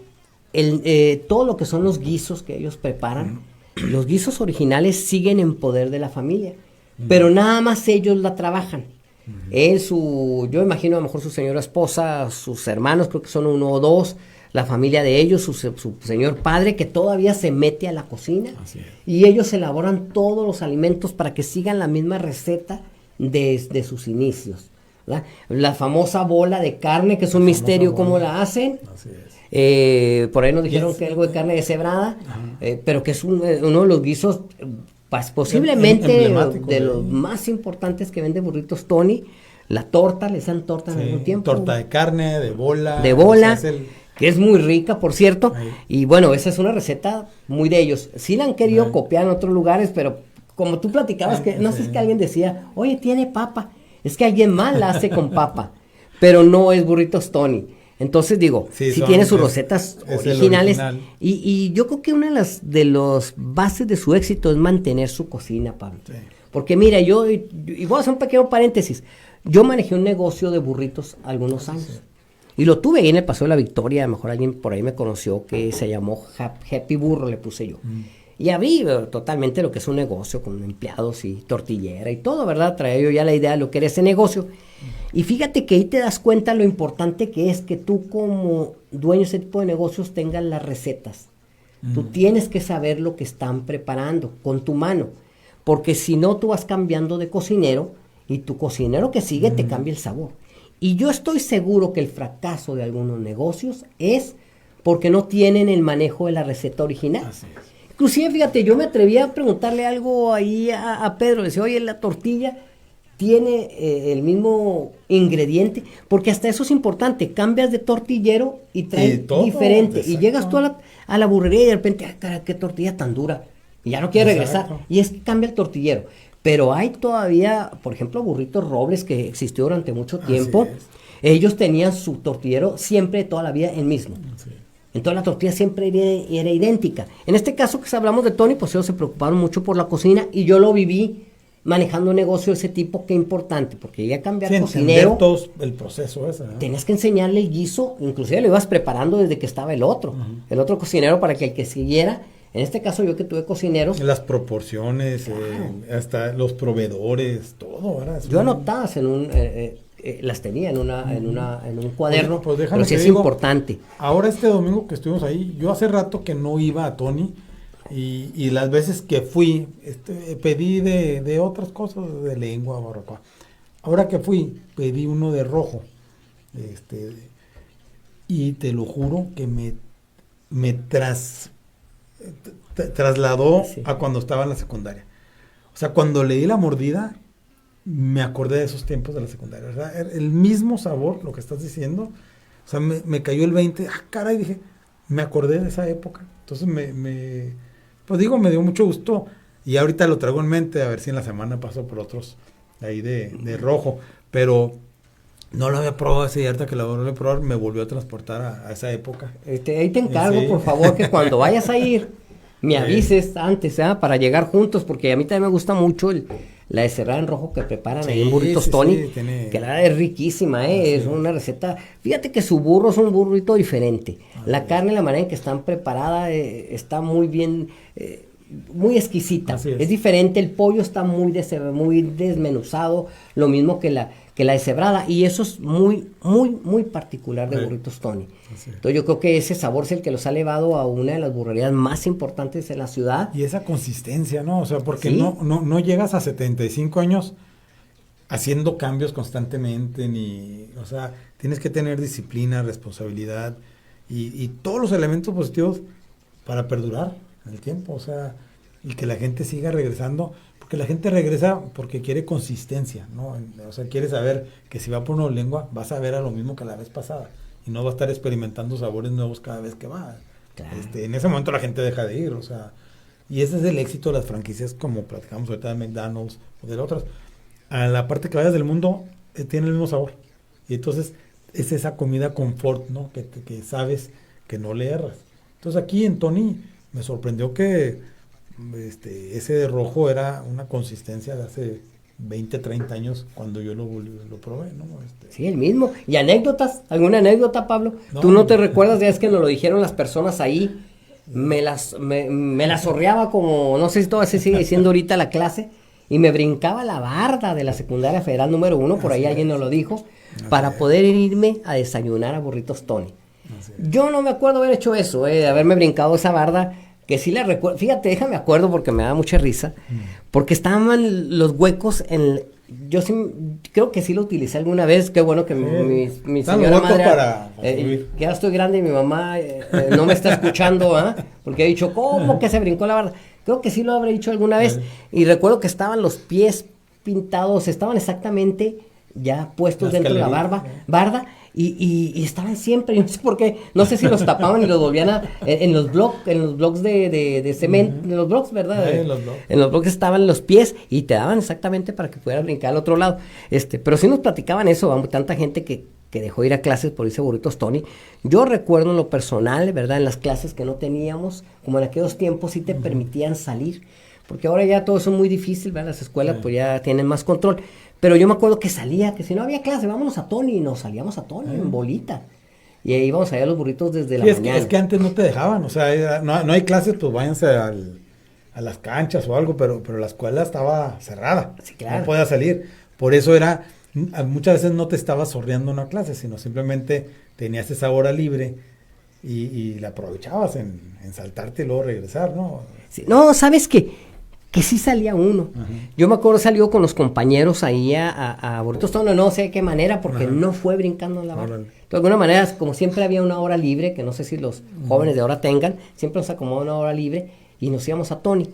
todo lo que son los guisos que ellos preparan, los guisos originales siguen en poder de la familia, pero nada más ellos la trabajan. Yo imagino a lo mejor su señora esposa, sus hermanos, creo que son 1 o 2, la familia de ellos, su señor padre, que todavía se mete a la cocina, y ellos elaboran todos los alimentos para que sigan la misma receta desde sus inicios, ¿verdad? La famosa bola de carne, que es un misterio cómo la hacen. Así es. Por ahí nos dijeron que algo de carne deshebrada, pero que es uno de los guisos posiblemente de los más importantes que vende Burritos Tony. La torta, le dan torta al mismo tiempo. Torta de carne, de bola. Que es muy rica, por cierto. Ahí. Y bueno, esa es una receta muy de ellos. Sí la han querido copiar en otros lugares, pero como tú platicabas, no sé, es que alguien decía, oye, tiene papa. Es que alguien más la hace con papa, pero no es Burritos Tony. Entonces digo, sí tiene sus recetas originales. Y yo creo que una de las bases de su éxito es mantener su cocina, Pablo. Sí. Porque mira, y voy a hacer un pequeño paréntesis. Yo manejé un negocio de burritos algunos años. Sí. Y lo tuve ahí en el Paseo de la Victoria, a lo mejor alguien por ahí me conoció, que se llamó Happy Burro, le puse yo. Y abrí totalmente lo que es un negocio con empleados y tortillera y todo, ¿verdad? Traía yo ya la idea de lo que era ese negocio. Y fíjate que ahí te das cuenta lo importante que es que tú como dueño de ese tipo de negocios tengas las recetas. Tú tienes que saber lo que están preparando con tu mano, porque si no tú vas cambiando de cocinero y tu cocinero que sigue te cambia el sabor. Y yo estoy seguro que el fracaso de algunos negocios es porque no tienen el manejo de la receta original. Así es. Inclusive, fíjate, yo me atreví a preguntarle algo ahí a Pedro, le decía, oye, la tortilla tiene el mismo ingrediente, porque hasta eso es importante, cambias de tortillero y trae diferente, exacto. Y llegas tú a la burrería y de repente, caray, qué tortilla tan dura, y ya no quiere regresar, y es que cambia el tortillero. Pero hay todavía, por ejemplo, Burritos Robles, que existió durante mucho tiempo. Ellos tenían su tortillero siempre, toda la vida, el mismo. Entonces la tortilla siempre era idéntica. En este caso que hablamos de Tony, pues ellos se preocuparon mucho por la cocina y yo lo viví manejando un negocio de ese tipo, qué importante, porque llegué a cambiar cocinero. Todo el proceso ese, ¿no? Tenías que enseñarle el guiso, inclusive lo ibas preparando desde que estaba el otro cocinero, para que el que siguiera. En este caso yo que tuve cocineros. Las proporciones, hasta los proveedores, todo, ¿verdad? Yo anotadas las tenía en un cuaderno, pues pero sí es importante. Ahora este domingo que estuvimos ahí, yo hace rato que no iba a Tony y las veces que fui, pedí de otras cosas, de lengua, barbacoa. Ahora que fui, pedí uno de rojo, y te lo juro que me trasladó a cuando estaba en la secundaria. O sea, cuando le di la mordida, me acordé de esos tiempos de la secundaria, ¿verdad? El mismo sabor, lo que estás diciendo. O sea, me cayó el 20. Caray, dije, me acordé de esa época. Entonces pues digo, me dio mucho gusto. Y ahorita lo traigo en mente, a ver si en la semana paso por otros ahí de rojo. Pero no lo había probado ese, y ahorita que lo volví a probar, me volvió a transportar a esa época. Ahí te encargo, por favor, que cuando vayas a ir, me avises antes, para llegar juntos, porque a mí también me gusta mucho la deshebrada en rojo que preparan ahí en Burritos Tony, que la verdad es riquísima, es una receta. Fíjate que su burro es un burrito diferente. La carne, la manera en que están preparada, está muy bien, muy exquisita. Es diferente, el pollo está muy desmenuzado, lo mismo que la deshebrada, y eso es muy, muy, muy particular de Burritos Tony. Entonces yo creo que ese sabor es el que los ha elevado a una de las burrerías más importantes en la ciudad. Y esa consistencia, ¿no? O sea, porque no llegas a 75 años haciendo cambios constantemente, o sea, tienes que tener disciplina, responsabilidad y todos los elementos positivos para perdurar en el tiempo, o sea, y que la gente siga regresando, porque la gente regresa porque quiere consistencia, ¿no? O sea, quiere saber que si va por una lengua, vas a ver a lo mismo que la vez pasada, y no va a estar experimentando sabores nuevos cada vez que va. Claro. En ese momento la gente deja de ir, o sea, y ese es el éxito de las franquicias, como platicamos ahorita de McDonald's o de otras. A la parte que vayas del mundo, tiene el mismo sabor, y entonces es esa comida confort, ¿no? Que sabes que no le erras. Entonces aquí en Tony me sorprendió que ese de rojo era una consistencia de hace 20, 30 años cuando yo lo probé, ¿no? Sí, el mismo. ¿Y anécdotas? ¿Alguna anécdota, Pablo? No, ¿Tú no te recuerdas? Ya es que nos lo dijeron las personas ahí. Me las sorreaba como, no sé si todavía se sigue diciendo ahorita la clase, y me brincaba la barda de la secundaria federal número 1, por ahí alguien nos lo dijo, para poder irme a desayunar a Burritos Tony. Yo no me acuerdo haber hecho eso, de haberme brincado esa barda, que sí la recuerdo. Fíjate, déjame acuerdo porque me da mucha risa, porque estaban los huecos yo sí, creo que sí lo utilicé alguna vez. Qué bueno que mi señora madre, que ya estoy grande y mi mamá no me está escuchando, porque he dicho, ¿cómo que se brincó la barda? Creo que sí lo habré dicho alguna vez, y recuerdo que estaban los pies pintados, estaban exactamente ya puestos dentro de la barda, y estaban siempre, no sé por qué, no sé si los tapaban y los volvían en los bloques de cemento, en los bloques, ¿verdad? En los bloques estaban los pies y te daban exactamente para que pudieras brincar al otro lado. Pero sí nos platicaban eso, tanta gente que dejó ir a clases por irse a Burritos Tony. Yo recuerdo en lo personal, ¿verdad? En las clases que no teníamos, como en aquellos tiempos sí te permitían salir, porque ahora ya todo eso es muy difícil, ¿verdad? Las escuelas pues ya tienen más control. Pero yo me acuerdo que salía, que si no había clase, vámonos a Tony, y nos salíamos a Tony en bolita. Y ahí íbamos allá a los burritos desde la mañana. Es que antes no te dejaban, o sea, no hay clases, pues váyanse a las canchas o algo, pero la escuela estaba cerrada. Sí, claro. No podía salir. Por eso muchas veces no te estabas sorreando una clase, sino simplemente tenías esa hora libre y la aprovechabas en saltarte y luego regresar, ¿no? Sí, no, ¿sabes qué? Que sí salía uno. Yo me acuerdo, salió con los compañeros ahí a Burritos Tony, no sé de qué manera, porque no fue brincando en la barra. De alguna manera, como siempre había una hora libre, que no sé si los jóvenes de ahora tengan, siempre nos acomodaba una hora libre y nos íbamos a Tony.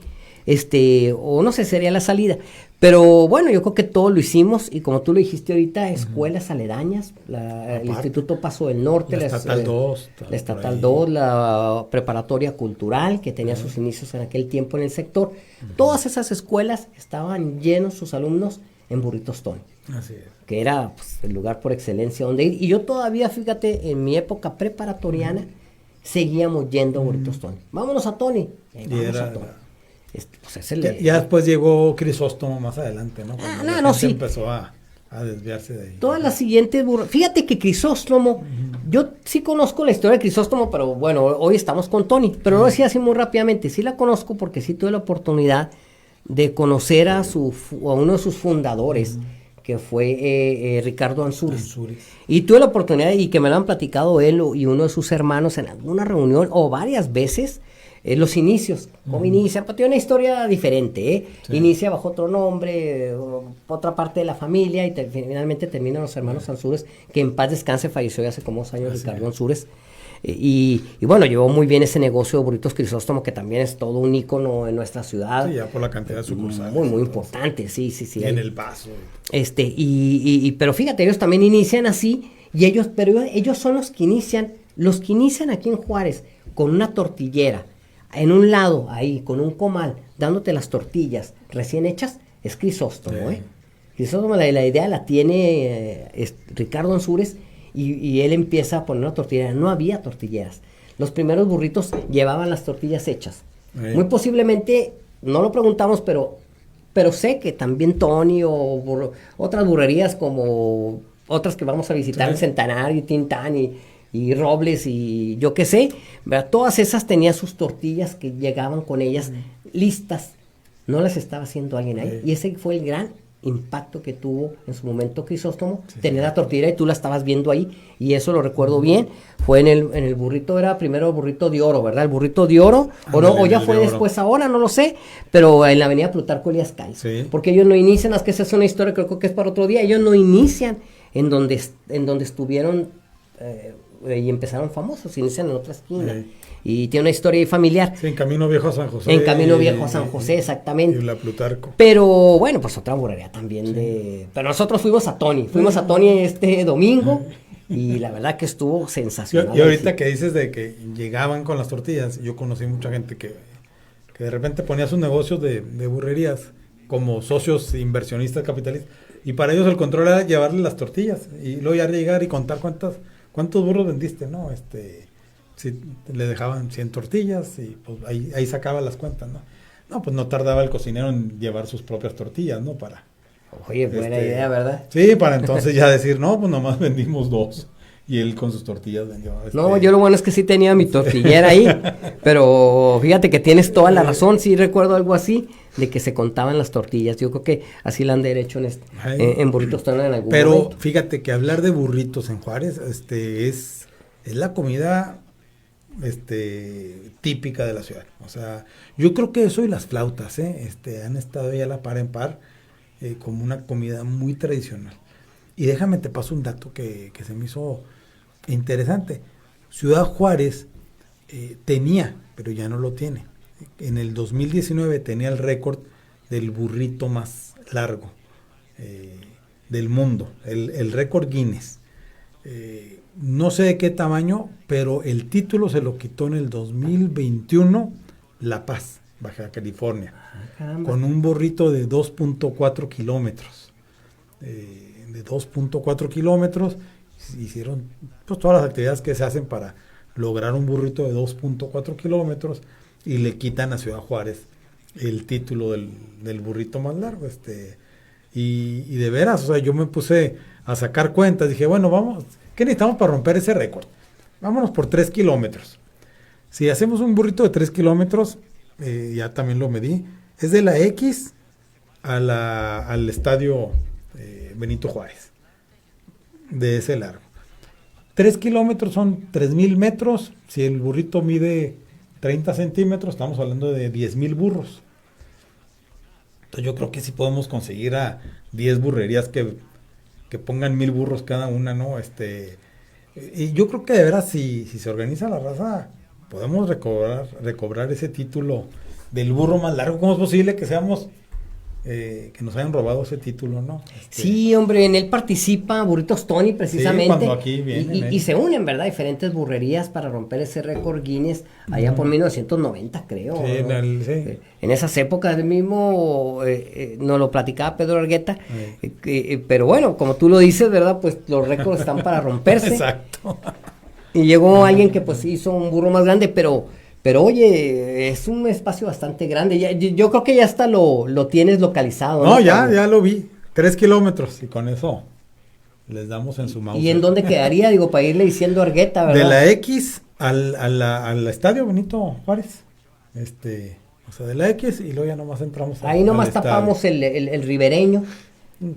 O no sé, sería la salida. Pero bueno, yo creo que todo lo hicimos, y como tú lo dijiste ahorita, escuelas aledañas, el Instituto Paso del Norte, la Estatal 2, la Estatal 2, la Preparatoria Cultural, que tenía sus inicios en aquel tiempo en el sector. Todas esas escuelas estaban llenos sus alumnos en Burritos Tony. Así es. Que era pues, el lugar por excelencia donde ir. Y yo todavía, fíjate, en mi época preparatoriana, seguíamos yendo a Burritos Tony. Vámonos a Tony. Vámonos a Tony. Ya después llegó Crisóstomo más adelante, ¿no? Sí. Empezó a desviarse de ahí. Todas las siguientes fíjate que Crisóstomo, yo sí conozco la historia de Crisóstomo, pero bueno, hoy estamos con Tony, pero no decía así muy rápidamente. Sí la conozco porque sí tuve la oportunidad de conocer a uno de sus fundadores, que fue Ricardo Ansúrez. Y tuve la oportunidad, y que me lo han platicado él y uno de sus hermanos en alguna reunión o varias veces, los inicios, cómo inicia, pues tiene una historia diferente, Sí. Inicia bajo otro nombre, otra parte de la familia, y finalmente terminan los hermanos Ansúrez, que en paz descanse, falleció ya hace como 2 años Ricardo Ansúrez. Y bueno, llevó muy bien ese negocio de Burritos Crisóstomo, que también es todo un ícono en nuestra ciudad. Sí, ya por la cantidad de sucursales. Muy importante, sí. Y en El Paso. Pero fíjate, ellos también inician así, pero ellos son los que inician aquí en Juárez, con una tortillera. En un lado, ahí, con un comal, dándote las tortillas recién hechas, es Crisóstomo, Crisóstomo, la idea la tiene Ricardo Ansúrez, y él empieza a poner una tortillera. No había tortilleras. Los primeros burritos llevaban las tortillas hechas. Muy posiblemente, no lo preguntamos, pero sé que también Tony o otras burrerías como otras que vamos a visitar, Sí. el Centenario, Tintán y Robles y yo qué sé, ¿verdad? Todas esas tenían sus tortillas que llegaban con ellas listas, no las estaba haciendo alguien ahí. Sí. Y ese fue el gran impacto que tuvo en su momento Crisóstomo, tener la tortilla y tú la estabas viendo ahí, y eso lo recuerdo bien. Fue en el burrito, era primero el burrito de oro, ¿verdad? El burrito de oro, o no, Ándale, o ya el fue de oro. después ahora, no lo sé, pero en la avenida Plutarco Elías Calles, Sí. porque ellos no inician, es que esa es una historia, creo que es para otro día, ellos no inician en donde estuvieron y empezaron famosos, inician en otra esquina, Sí. y tiene una historia ahí familiar. Sí, en Camino Viejo a San José. En Camino Viejo a San José, exactamente. Y la Plutarco. Pero bueno, pues otra burrería también Pero nosotros fuimos a Tony este domingo y la verdad que estuvo sensacional. Y ahorita Sí. que dices de que llegaban con las tortillas, yo conocí mucha gente que de repente ponía sus negocios de burrerías como socios inversionistas capitalistas, y para ellos el control era llevarle las tortillas y luego ya llegar y contar cuántos burros vendiste, ¿no? Si le dejaban 100 tortillas y pues ahí sacaba las cuentas, ¿no? No, pues no tardaba el cocinero en llevar sus propias tortillas, ¿no? Oye, buena idea, ¿verdad? Sí, para entonces ya decir, no, pues nomás vendimos 2. Y él con sus tortillas vendió. No, yo lo bueno es que sí tenía mi tortillera ahí, pero fíjate que tienes toda la razón, sí recuerdo algo así, de que se contaban las tortillas. Yo creo que así la han de hecho en Burritos Tona en algún Pero momento. fíjate que hablar de burritos en Juárez, es la comida típica de la ciudad. O sea, yo creo que eso y las flautas, han estado ya a la par en par, como una comida muy tradicional. Y déjame te paso un dato que se me hizo interesante. Ciudad Juárez tenía, pero ya no lo tiene. En el 2019 tenía el récord del burrito más largo del mundo, el récord Guinness. No sé de qué tamaño, pero el título se lo quitó en el 2021 La Paz, Baja California, Caramba. con un burrito de 2.4 kilómetros. De 2.4 kilómetros, hicieron pues todas las actividades que se hacen para lograr un burrito de 2.4 kilómetros y le quitan a Ciudad Juárez el título del burrito más largo. Y de veras, o sea, yo me puse a sacar cuentas, dije, bueno, vamos, ¿qué necesitamos para romper ese récord? Vámonos por 3 kilómetros. Si hacemos un burrito de 3 kilómetros, ya también lo medí, es de la X al estadio Benito Juárez, de ese largo. 3 kilómetros son 3,000 metros. Si el burrito mide 30 centímetros, estamos hablando de 10,000 burros. Entonces yo creo que sí podemos conseguir a 10 burrerías que pongan 1,000 burros cada una, ¿no? Y yo creo que de veras, si se organiza la raza, podemos recobrar ese título del burro más largo. ¿Cómo es posible que seamos que nos hayan robado ese título, no? Sí, hombre, en él participa Burritos Tony precisamente. Sí, cuando aquí vienen, y se unen, ¿verdad? Diferentes burrerías para romper ese récord Guinness allá por 1990, creo. Sí, ¿no? sí. En esas épocas mismo nos lo platicaba Pedro Argueta. Pero bueno, como tú lo dices, ¿verdad? Pues los récords están para romperse. Exacto. Y llegó alguien que pues hizo un burro más grande, pero oye, es un espacio bastante grande. Yo creo que ya hasta lo tienes localizado. No, ya lo vi. 3 kilómetros. Y con eso les damos en su mouse. ¿Y en dónde quedaría? Digo, para irle diciendo a Argueta, ¿verdad? De la X al estadio Benito Juárez. O sea, de la X y luego ya nomás entramos ahí nomás tapamos el ribereño.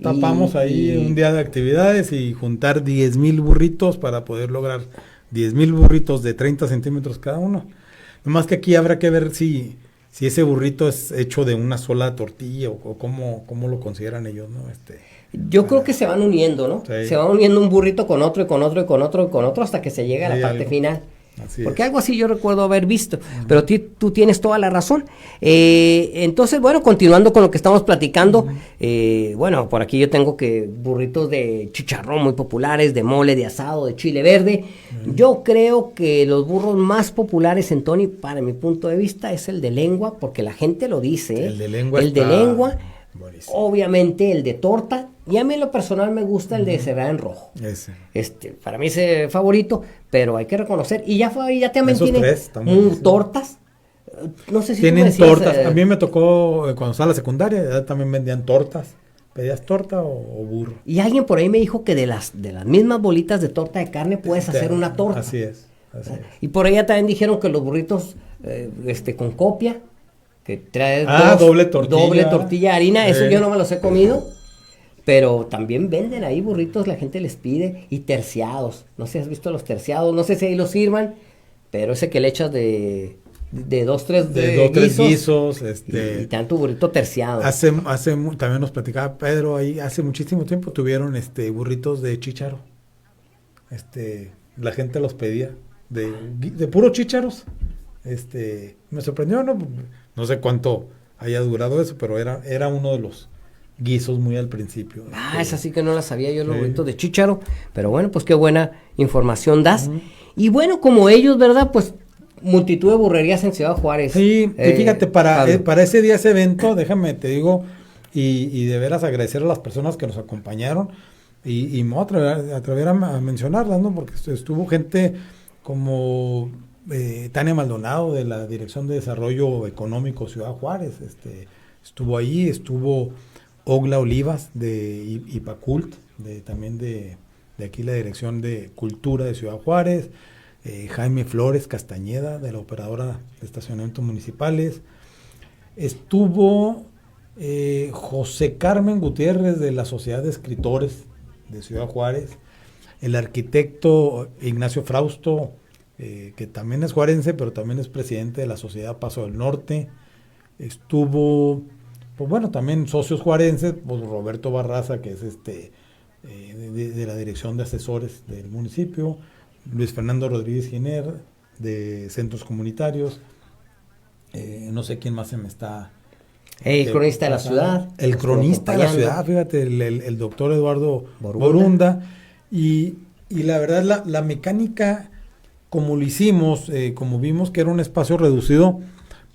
Tapamos ahí un día de actividades y juntar 10,000 burritos para poder lograr 10,000 burritos de 30 centímetros cada uno. Nomás que aquí habrá que ver si ese burrito es hecho de una sola tortilla o cómo lo consideran ellos, ¿no? Yo creo que se van uniendo, ¿no? Sí. Se van uniendo un burrito con otro y con otro y con otro y con otro hasta que se llega a Sí, la parte algo. final. Así Porque es. algo así yo recuerdo haber visto, pero tú tienes toda la razón. Entonces, bueno, continuando con lo que estamos platicando, bueno, por aquí yo tengo que burritos de chicharrón muy populares, de mole, de asado, de chile verde. Yo creo que los burros más populares en Tony, para mi punto de vista, es el de lengua, porque la gente lo dice. El de lengua El de está lengua, buenísimo. obviamente el de torta, y a mí en lo personal me gusta el de cerrada en rojo. Ese. Para mí es favorito, pero hay que reconocer, y ya también Esos tiene tres están buenísimos. tortas, No sé si Tienen tú me decías, tortas. A mí me tocó, cuando estaba en la secundaria, ya también vendían tortas. ¿Pedías torta o burro? Y alguien por ahí me dijo que de las mismas bolitas de torta de carne puedes hacer una torta. Así es. Así es. Y por allá también dijeron que los burritos con copia, que trae doble tortilla. doble tortilla de harina, eso yo no me los he comido. Pero también venden ahí burritos, la gente les pide, y terciados. No sé si has visto los terciados, no sé si ahí los sirvan, pero ese que le echas de dos, tres guisos, y te dan tu burrito terciado. También nos platicaba Pedro ahí, hace muchísimo tiempo tuvieron burritos de chícharo. La gente los pedía de puros chícharos. Me sorprendió, no sé cuánto haya durado eso, pero era uno de los guisos muy al principio. Esa sí que no la sabía yo, los burritos de chícharo, pero bueno, pues qué buena información das. Y bueno, como ellos, ¿verdad? Pues multitud de burrerías en Ciudad Juárez. Sí, y fíjate, para ese día, ese evento, déjame, te digo, y de veras agradecer a las personas que nos acompañaron, y me voy a atrever a mencionarlas, ¿no? Porque estuvo gente como Tania Maldonado, de la Dirección de Desarrollo Económico Ciudad Juárez, estuvo ahí, estuvo Ogla Olivas de IPACULT, también de aquí la Dirección de Cultura de Ciudad Juárez, Jaime Flores Castañeda, de la Operadora de Estacionamientos Municipales, estuvo José Carmen Gutiérrez, de la Sociedad de Escritores de Ciudad Juárez, el arquitecto Ignacio Frausto, que también es juarense, pero también es presidente de la Sociedad Paso del Norte, estuvo, pues bueno, también socios juarenses, pues Roberto Barraza, que es de la Dirección de Asesores del municipio, Luis Fernando Rodríguez Giner, de Centros Comunitarios, no sé quién más se me está... El cronista de la ciudad. El cronista de la ciudad, fíjate, el doctor Eduardo Borunda. Y la verdad, la mecánica, como lo hicimos, como vimos que era un espacio reducido,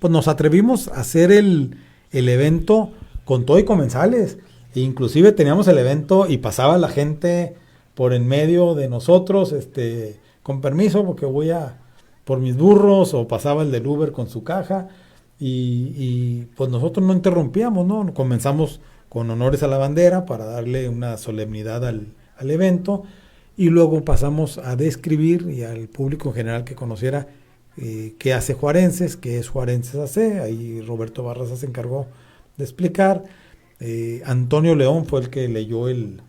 pues nos atrevimos a hacer el evento con todo y comensales. E inclusive teníamos el evento y pasaba la gente por en medio de nosotros, con permiso, porque voy por mis burros, o pasaba el del Uber con su caja, y pues nosotros no interrumpíamos, ¿no? Comenzamos con honores a la bandera para darle una solemnidad al evento, y luego pasamos a describir y al público en general que conociera qué hace Juarenses, qué es Juarenses AC. Ahí Roberto Barraza se encargó de explicar. Antonio León fue el que leyó el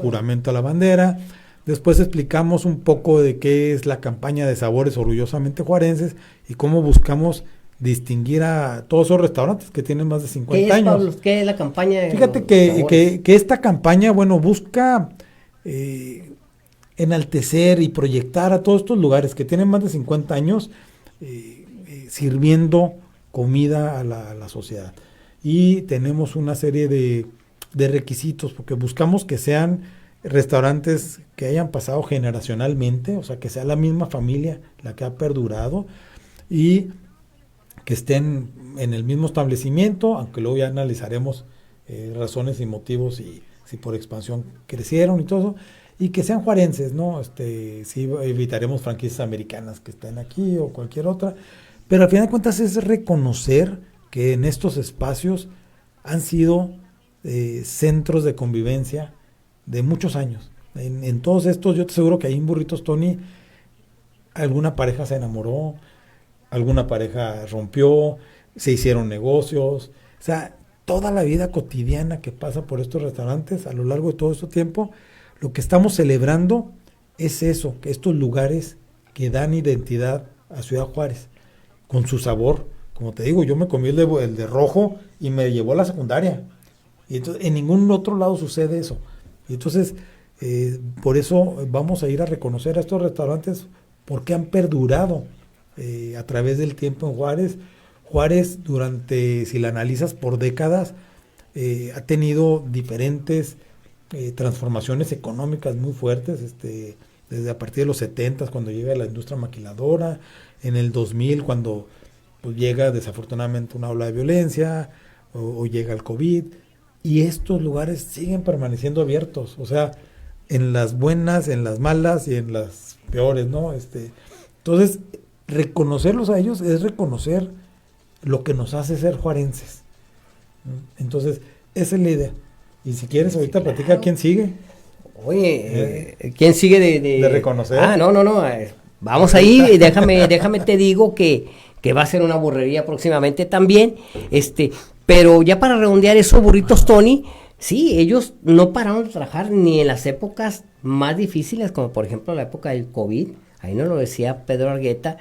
juramento a la bandera. Después explicamos un poco de qué es la campaña de Sabores Orgullosamente Juarenses y cómo buscamos distinguir a todos esos restaurantes que tienen más de 50 años. Pablo? ¿Qué es la campaña? Fíjate que esta campaña, bueno, busca enaltecer y proyectar a todos estos lugares que tienen más de 50 años sirviendo comida a la sociedad. Y tenemos una serie de requisitos, porque buscamos que sean restaurantes que hayan pasado generacionalmente, o sea, que sea la misma familia la que ha perdurado, y que estén en el mismo establecimiento, aunque luego ya analizaremos razones y motivos, y si por expansión crecieron y todo eso, y que sean juarenses, ¿no? Sí evitaremos franquicias americanas que estén aquí o cualquier otra, pero al final de cuentas es reconocer que en estos espacios han sido centros de convivencia de muchos años. En todos estos, yo te aseguro que ahí en Burritos Tony alguna pareja se enamoró, alguna pareja rompió, se hicieron negocios, o sea, toda la vida cotidiana que pasa por estos restaurantes a lo largo de todo este tiempo, lo que estamos celebrando es eso, que estos lugares que dan identidad a Ciudad Juárez, con su sabor. Como te digo, yo me comí el de rojo y me llevó a la secundaria. Y entonces, en ningún otro lado sucede eso. Y entonces, por eso vamos a ir a reconocer a estos restaurantes porque han perdurado a través del tiempo en Juárez. Juárez, si la analizas por décadas, ha tenido diferentes transformaciones económicas muy fuertes, desde a partir de los 70, cuando llega la industria maquiladora, en el 2000, cuando pues llega desafortunadamente una ola de violencia, o llega el COVID, y estos lugares siguen permaneciendo abiertos, o sea, en las buenas, en las malas y en las peores, ¿no? Entonces, reconocerlos a ellos es reconocer lo que nos hace ser juarenses. Entonces, esa es la idea. Y si quieres, ahorita sí, platica claro. quién sigue. Oye, ¿quién sigue De reconocer. No. Vamos ahí, y déjame te digo que va a ser una burrería próximamente también. Pero ya para redondear eso, Burritos Tony, sí, ellos no pararon de trabajar ni en las épocas más difíciles, como por ejemplo la época del COVID. Ahí nos lo decía Pedro Argueta,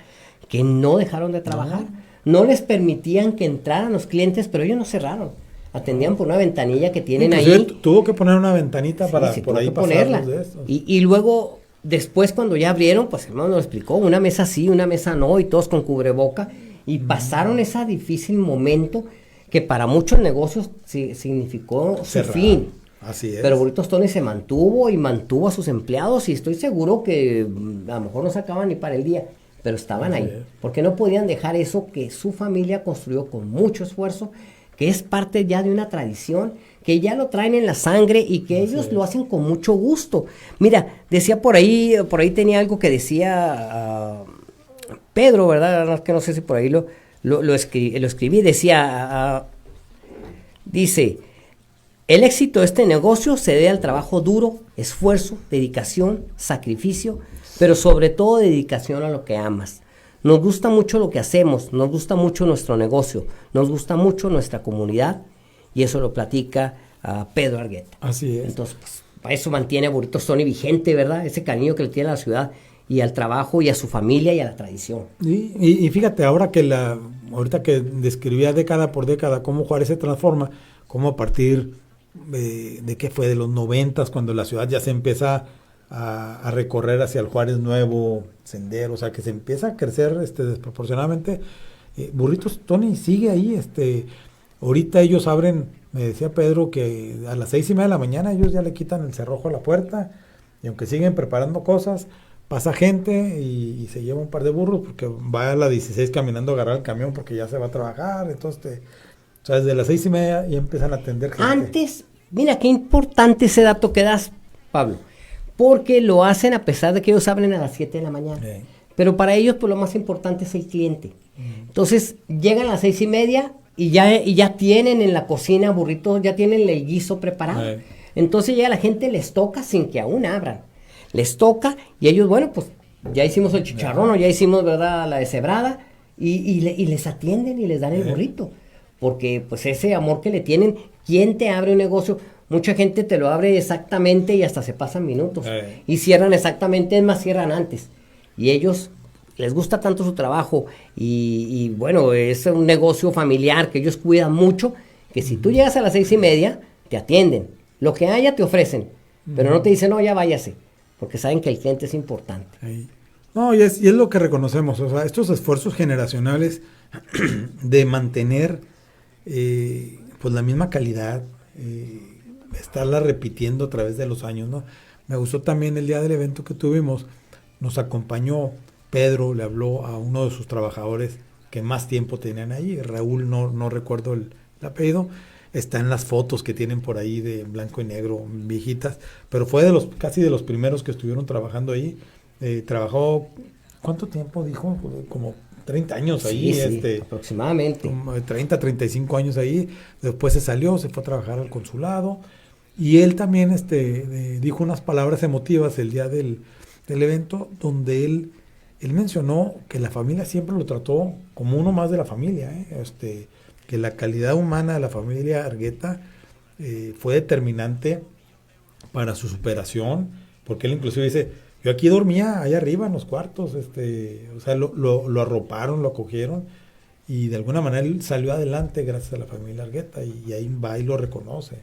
que no dejaron de trabajar. No les permitían que entraran los clientes, pero ellos no cerraron. Atendían por una ventanilla que tienen ahí. Tuvo que poner una ventanita Sí, para sí, por tuvo ahí que ponerla. pasarlos de estos. Y luego, después cuando ya abrieron, pues hermano nos explicó, una mesa sí, una mesa no, y todos con cubreboca. Y pasaron ese difícil momento que para muchos negocios significó su Cerrar. fin. Así es. Pero Burritos Tony se mantuvo y mantuvo a sus empleados, y estoy seguro que a lo mejor no sacaban ni para el día, pero estaban Así ahí. es. Porque no podían dejar eso que su familia construyó con mucho esfuerzo, que es parte ya de una tradición, que ya lo traen en la sangre y que Así ellos es. lo hacen con mucho gusto. Mira, decía por ahí tenía algo que decía Pedro, ¿verdad? Es que no sé si por ahí lo escribí, decía, dice, el éxito de este negocio se debe al trabajo duro, esfuerzo, dedicación, sacrificio, pero sobre todo dedicación a lo que amas. Nos gusta mucho lo que hacemos, nos gusta mucho nuestro negocio, nos gusta mucho nuestra comunidad, y eso lo platica Pedro Argueta. Así es. Entonces, pues, para eso mantiene a Burritos Tony vigente, ¿verdad? Ese cariño que le tiene a la ciudad y al trabajo y a su familia y a la tradición. Y fíjate, ahorita que describía década por década cómo Juárez se transforma, cómo a partir de qué fue de los 90s, cuando la ciudad ya se empieza a recorrer hacia el Juárez Nuevo sendero, o sea que se empieza a crecer desproporcionadamente. Burritos Tony sigue ahí. Ahorita ellos abren, me decía Pedro, que a las 6:30 de la mañana ellos ya le quitan el cerrojo a la puerta, y aunque siguen preparando cosas, pasa gente y se lleva un par de burros, porque va a la 16 caminando a agarrar el camión porque ya se va a trabajar. Entonces, o sea, desde las 6:30 ya empiezan a atender gente. Antes, mira qué importante ese dato que das, Pablo, porque lo hacen a pesar de que ellos abren a las 7 de la mañana. Pero para ellos, pues lo más importante es el cliente. Entonces, llegan a las 6:30 y ya tienen en la cocina burritos, ya tienen el guiso preparado. Entonces ya la gente les toca sin que aún abran. Les toca y ellos, bueno, pues ya hicimos el chicharrón o ya hicimos, ¿verdad?, la deshebrada, y les atienden y les dan el burrito. Porque pues ese amor que le tienen, ¿quién te abre un negocio? Mucha gente te lo abre exactamente y hasta se pasan minutos. Y cierran exactamente, es más, cierran antes. Y ellos les gusta tanto su trabajo y bueno, es un negocio familiar que ellos cuidan mucho, que si tú llegas a las 6:30, te atienden. Lo que haya te ofrecen, pero no te dicen, no, ya váyase, porque saben que el cliente es importante. No, y es lo que reconocemos, o sea, estos esfuerzos generacionales de mantener pues la misma calidad, estarla repitiendo a través de los años, ¿no? Me gustó también el día del evento que tuvimos, nos acompañó Pedro, le habló a uno de sus trabajadores que más tiempo tenían ahí, Raúl, no recuerdo el apellido, está en las fotos que tienen por ahí de blanco y negro, viejitas, pero fue casi de los primeros que estuvieron trabajando ahí. Trabajó, ¿cuánto tiempo dijo? Como 30 años ahí. Sí, aproximadamente. 30, 35 años ahí. Después se salió, se fue a trabajar al consulado. Y él también dijo unas palabras emotivas el día del evento, donde él mencionó que la familia siempre lo trató como uno más de la familia, que la calidad humana de la familia Argueta fue determinante para su superación, porque él inclusive dice, yo aquí dormía allá arriba en los cuartos, o sea, lo arroparon, lo acogieron, y de alguna manera él salió adelante gracias a la familia Argueta, y ahí va y lo reconoce.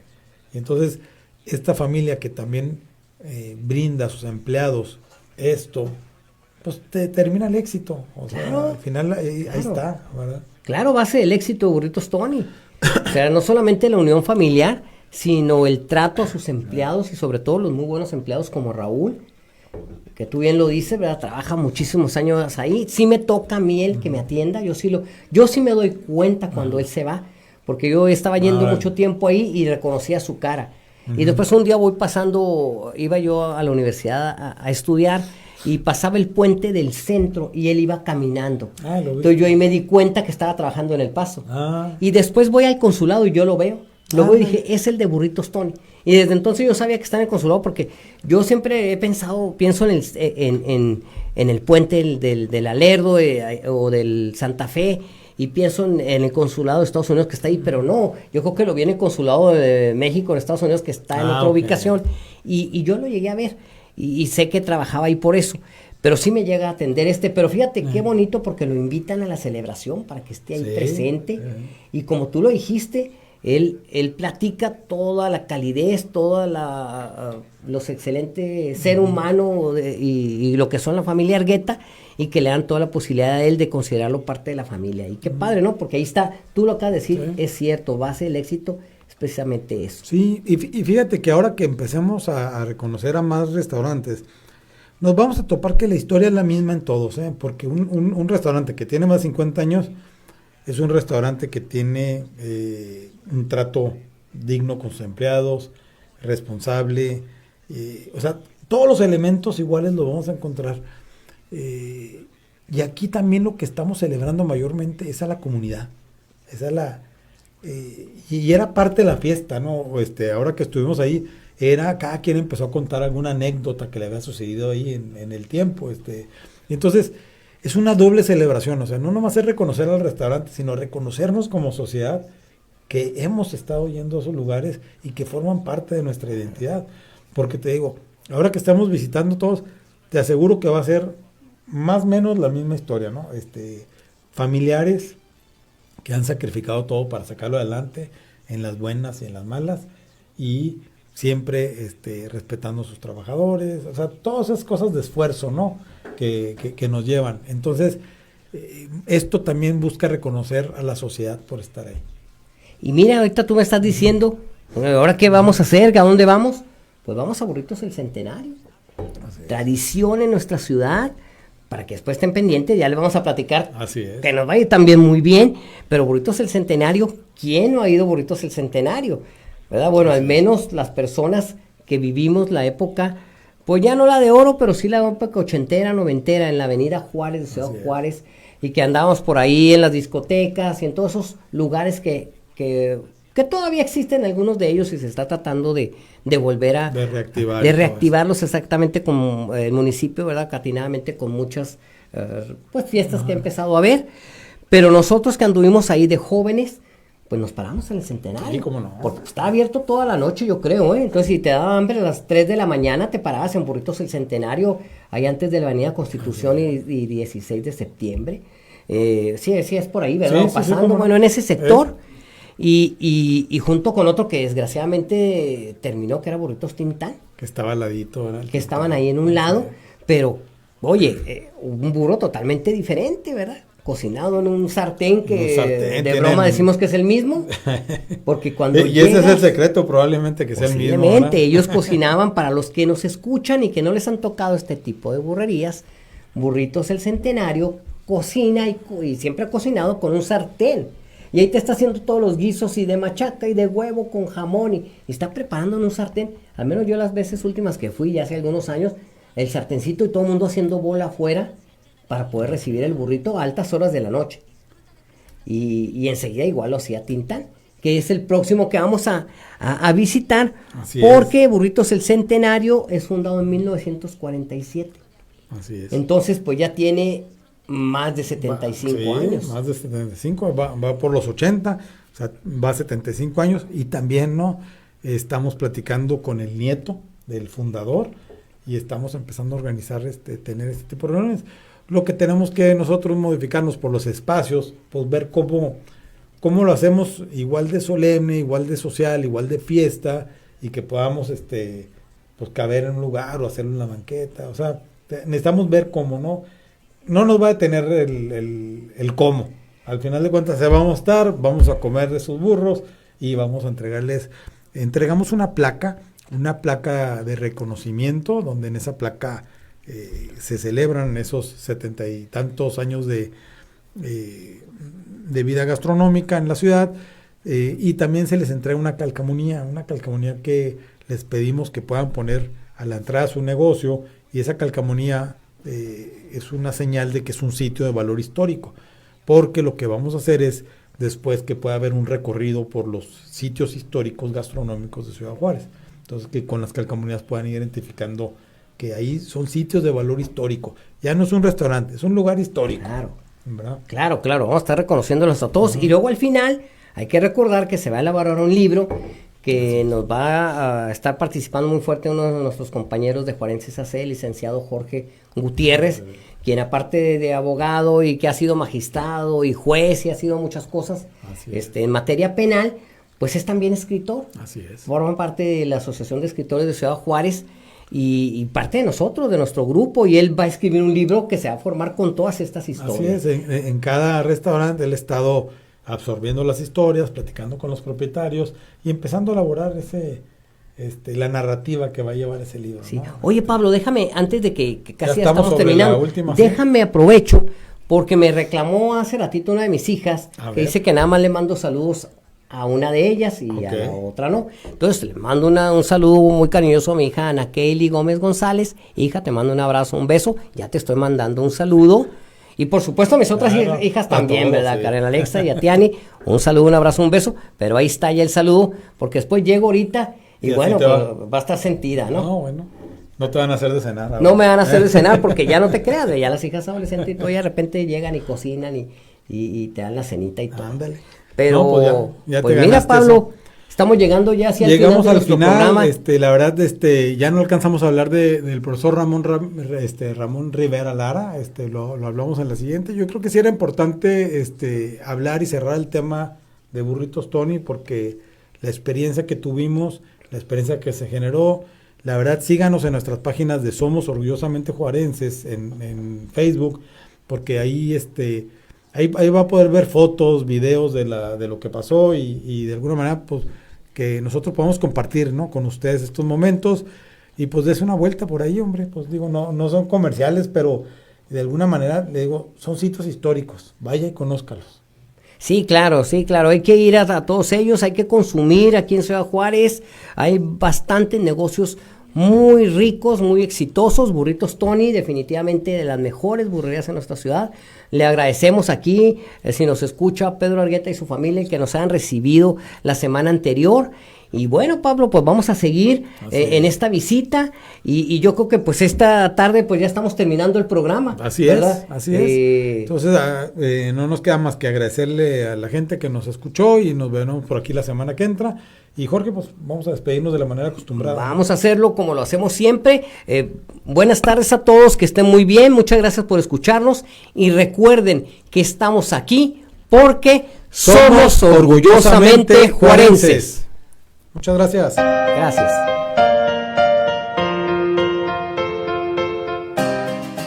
Y entonces, esta familia que también brinda a sus empleados esto, pues te termina el éxito. O sea, claro, al final ahí claro. está, ¿verdad? Claro, base del éxito de Burritos Tony. O sea, no solamente la unión familiar, sino el trato a sus empleados y sobre todo los muy buenos empleados como Raúl, que tú bien lo dices, ¿verdad? Trabaja muchísimos años ahí. Sí me toca a mí el que me atienda, yo sí me doy cuenta cuando él se va, porque yo estaba yendo mucho tiempo ahí y reconocía su cara. Y después un día iba yo a la universidad a estudiar, y pasaba el puente del centro y él iba caminando. Ah, lo vi. Entonces yo ahí me di cuenta que estaba trabajando en El Paso. Ah. Y después voy al consulado y yo lo veo. Lo Ah, veo y dije, es el de Burritos Tony. Y desde entonces yo sabía que estaba en el consulado porque yo siempre pienso en el puente del Alerdo o del Santa Fe, y pienso en el consulado de Estados Unidos que está ahí, pero no, yo creo que lo vi en el consulado de México en Estados Unidos que está en otra ubicación, y yo lo llegué a ver, y sé que trabajaba ahí por eso, pero sí me llega a atender pero fíjate qué bonito porque lo invitan a la celebración para que esté ahí presente, y como tú lo dijiste, él platica toda la calidez, los excelentes ser humano y lo que son la familia Argueta, y que le dan toda la posibilidad a él de considerarlo parte de la familia. Y qué padre, ¿no? Porque ahí está, tú lo acabas de decir, es cierto, base del éxito es precisamente eso. Sí, y fíjate que ahora que empecemos a reconocer a más restaurantes, nos vamos a topar que la historia es la misma en todos, ¿eh? Porque un restaurante que tiene más de 50 años es un restaurante que tiene un trato digno con sus empleados, responsable, o sea, todos los elementos iguales los vamos a encontrar. Y aquí también lo que estamos celebrando mayormente es a la comunidad, y era parte de la fiesta, ¿no? Ahora que estuvimos ahí, cada quien empezó a contar alguna anécdota que le había sucedido ahí en el tiempo, y entonces es una doble celebración, o sea, no nomás es reconocer al restaurante, sino reconocernos como sociedad que hemos estado yendo a esos lugares y que forman parte de nuestra identidad, porque te digo, ahora que estamos visitando todos, te aseguro que va a ser más o menos la misma historia, ¿no? Familiares que han sacrificado todo para sacarlo adelante, en las buenas y en las malas, y siempre respetando a sus trabajadores, o sea, todas esas cosas de esfuerzo, ¿no? Que nos llevan. Entonces, esto también busca reconocer a la sociedad por estar ahí. Y mira, ahorita tú me estás diciendo, ¿ahora qué vamos a hacer? ¿A dónde vamos? Pues vamos a Burritos el Centenario. Tradición en nuestra ciudad, para que después estén pendientes, ya le vamos a platicar. Así es. Que nos va a ir también muy bien, pero Burritos el Centenario, ¿quién no ha ido a Burritos el Centenario? ¿Verdad? Bueno, al menos las personas que vivimos la época, pues ya no la de oro, pero sí la época ochentera, noventera, en la avenida Juárez, de Ciudad Juárez, y que andábamos por ahí en las discotecas y en todos esos lugares que todavía existen algunos de ellos, y se está tratando de volver a reactivarlos exactamente, como el municipio, ¿verdad? Catinadamente, con muchas pues fiestas que ha empezado a haber, pero nosotros que anduvimos ahí de jóvenes, pues nos paramos en el Centenario. Sí, cómo no. Porque está abierto toda la noche, yo creo, ¿eh? Entonces, si te daba hambre a las 3 de la mañana, te parabas en Burritos el Centenario, ahí antes de la avenida Constitución y 16 de septiembre. Sí, es por ahí, ¿verdad? Sí, pasando, bueno, en ese sector. Y junto con otro que desgraciadamente terminó, que era Burritos Tintán. Que estaba al ladito, ¿verdad? Que estaban ahí en un lado, pero, oye, un burro totalmente diferente, ¿verdad? Cocinado en un sartén que de broma decimos que es el mismo, porque cuando y ese es el secreto, probablemente que sea el mismo. Posiblemente, ellos cocinaban, para los que nos escuchan y que no les han tocado este tipo de burrerías, Burritos el Centenario cocina y siempre ha cocinado con un sartén. Y ahí te está haciendo todos los guisos y de machaca y de huevo con jamón y está preparando en un sartén. Al menos yo las veces últimas que fui, ya hace algunos años, el sartencito y todo el mundo haciendo bola afuera para poder recibir el burrito a altas horas de la noche. Y enseguida igual lo hacía Tintán, que es el próximo que vamos a visitar. Así porque Burritos el Centenario es fundado en 1947. Así es. Entonces, pues ya tiene más de 75 años. Más de 75, va por los 80, o sea, va a 75 años, y también, ¿no? Estamos platicando con el nieto del fundador, y estamos empezando a organizar, tener este tipo de reuniones. Lo que tenemos que nosotros modificarnos por los espacios, pues ver cómo lo hacemos igual de solemne, igual de social, igual de fiesta, y que podamos, pues caber en un lugar o hacerlo en la banqueta, o sea, necesitamos ver cómo, no nos va a detener el cómo. Al final de cuentas, vamos a comer de sus burros y vamos a entregamos una placa de reconocimiento, donde en esa placa se celebran esos 70 y tantos años de vida gastronómica en la ciudad, y también se les entrega una calcamonía que les pedimos que puedan poner a la entrada de su negocio, y esa calcamonía es una señal de que es un sitio de valor histórico, porque lo que vamos a hacer es después que pueda haber un recorrido por los sitios históricos gastronómicos de Ciudad Juárez. Entonces, que con las calcamonías puedan ir identificando que ahí son sitios de valor histórico. Ya no es un restaurante, es un lugar histórico. Claro. ¿Verdad? Claro, vamos a estar reconociéndolos a todos. Y luego al final hay que recordar que se va a elaborar un libro que nos va a estar participando muy fuerte uno de nuestros compañeros de Juarenses AC, el licenciado Jorge Gutiérrez, quien aparte de abogado y que ha sido magistrado y juez y ha sido muchas cosas en materia penal, pues es también escritor. Así es. Forma parte de la Asociación de Escritores de Ciudad Juárez y parte de nosotros, de nuestro grupo, y él va a escribir un libro que se va a formar con todas estas historias. Así es, en cada restaurante él ha estado absorbiendo las historias, platicando con los propietarios y empezando a elaborar la narrativa que va a llevar ese libro. Sí. ¿No? Oye, Pablo, déjame, antes de que casi ya estamos terminando, la última, déjame aprovecho, porque me reclamó hace ratito una de mis hijas, que dice que nada más le mando saludos a una de ellas y a la otra no. Entonces le mando un saludo muy cariñoso a mi hija Ana Kelly Gómez González. Hija, te mando un abrazo, un beso. Ya te estoy mandando un saludo. Y por supuesto a mis otras hijas también, todos, ¿verdad? Sí. Karen Alexa y a Tiani. Un saludo, un abrazo, un beso. Pero ahí está ya el saludo, porque después llego ahorita y bueno, pues, va a estar sentida, ¿no? No, bueno. No te van a hacer de cenar. Ahora. No me van a hacer de cenar porque ya no te creas, ya las hijas adolescentes y todo, ya de repente llegan y cocinan y te dan la cenita y todo. Ándale. Pero, no, pues ya pues mira, Pablo, eso. Estamos llegando ya hacia el final de nuestro programa. La verdad, ya no alcanzamos a hablar del profesor Ramón Rivera Lara, lo hablamos en la siguiente. Yo creo que sí era importante hablar y cerrar el tema de Burritos Tony, porque la experiencia que tuvimos, la experiencia que se generó, la verdad, síganos en nuestras páginas de Somos Orgullosamente Juarenses en Facebook, porque ahí Ahí va a poder ver fotos, videos de lo que pasó y de alguna manera pues que nosotros podamos compartir, ¿no? Con ustedes estos momentos y pues des una vuelta por ahí, hombre, pues digo, no son comerciales, pero de alguna manera, le digo, son sitios históricos, vaya y conózcalos. Sí, claro, hay que ir a todos ellos, hay que consumir aquí en Ciudad Juárez, hay bastantes negocios muy ricos, muy exitosos. Burritos Tony, definitivamente de las mejores burrerías en nuestra ciudad. Le agradecemos aquí, si nos escucha Pedro Argueta y su familia, que nos han recibido la semana anterior. Y bueno, Pablo, pues vamos a seguir en esta visita y yo creo que pues esta tarde pues ya estamos terminando el programa. Así ¿verdad? Así es. Entonces no nos queda más que agradecerle a la gente que nos escuchó y nos vemos por aquí la semana que entra. Y Jorge, pues vamos a despedirnos de la manera acostumbrada. Vamos a hacerlo como lo hacemos siempre. Buenas tardes a todos, que estén muy bien. Muchas gracias por escucharnos. Y recuerden que estamos aquí porque somos orgullosamente juarenses. Muchas gracias. Gracias.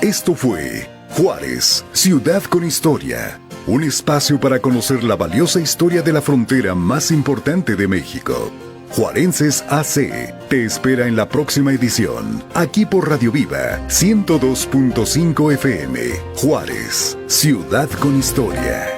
Esto fue Juárez, ciudad con historia. Un espacio para conocer la valiosa historia de la frontera más importante de México. Juarenses AC te espera en la próxima edición, aquí por Radio Viva 102.5 FM. Juárez, ciudad con historia.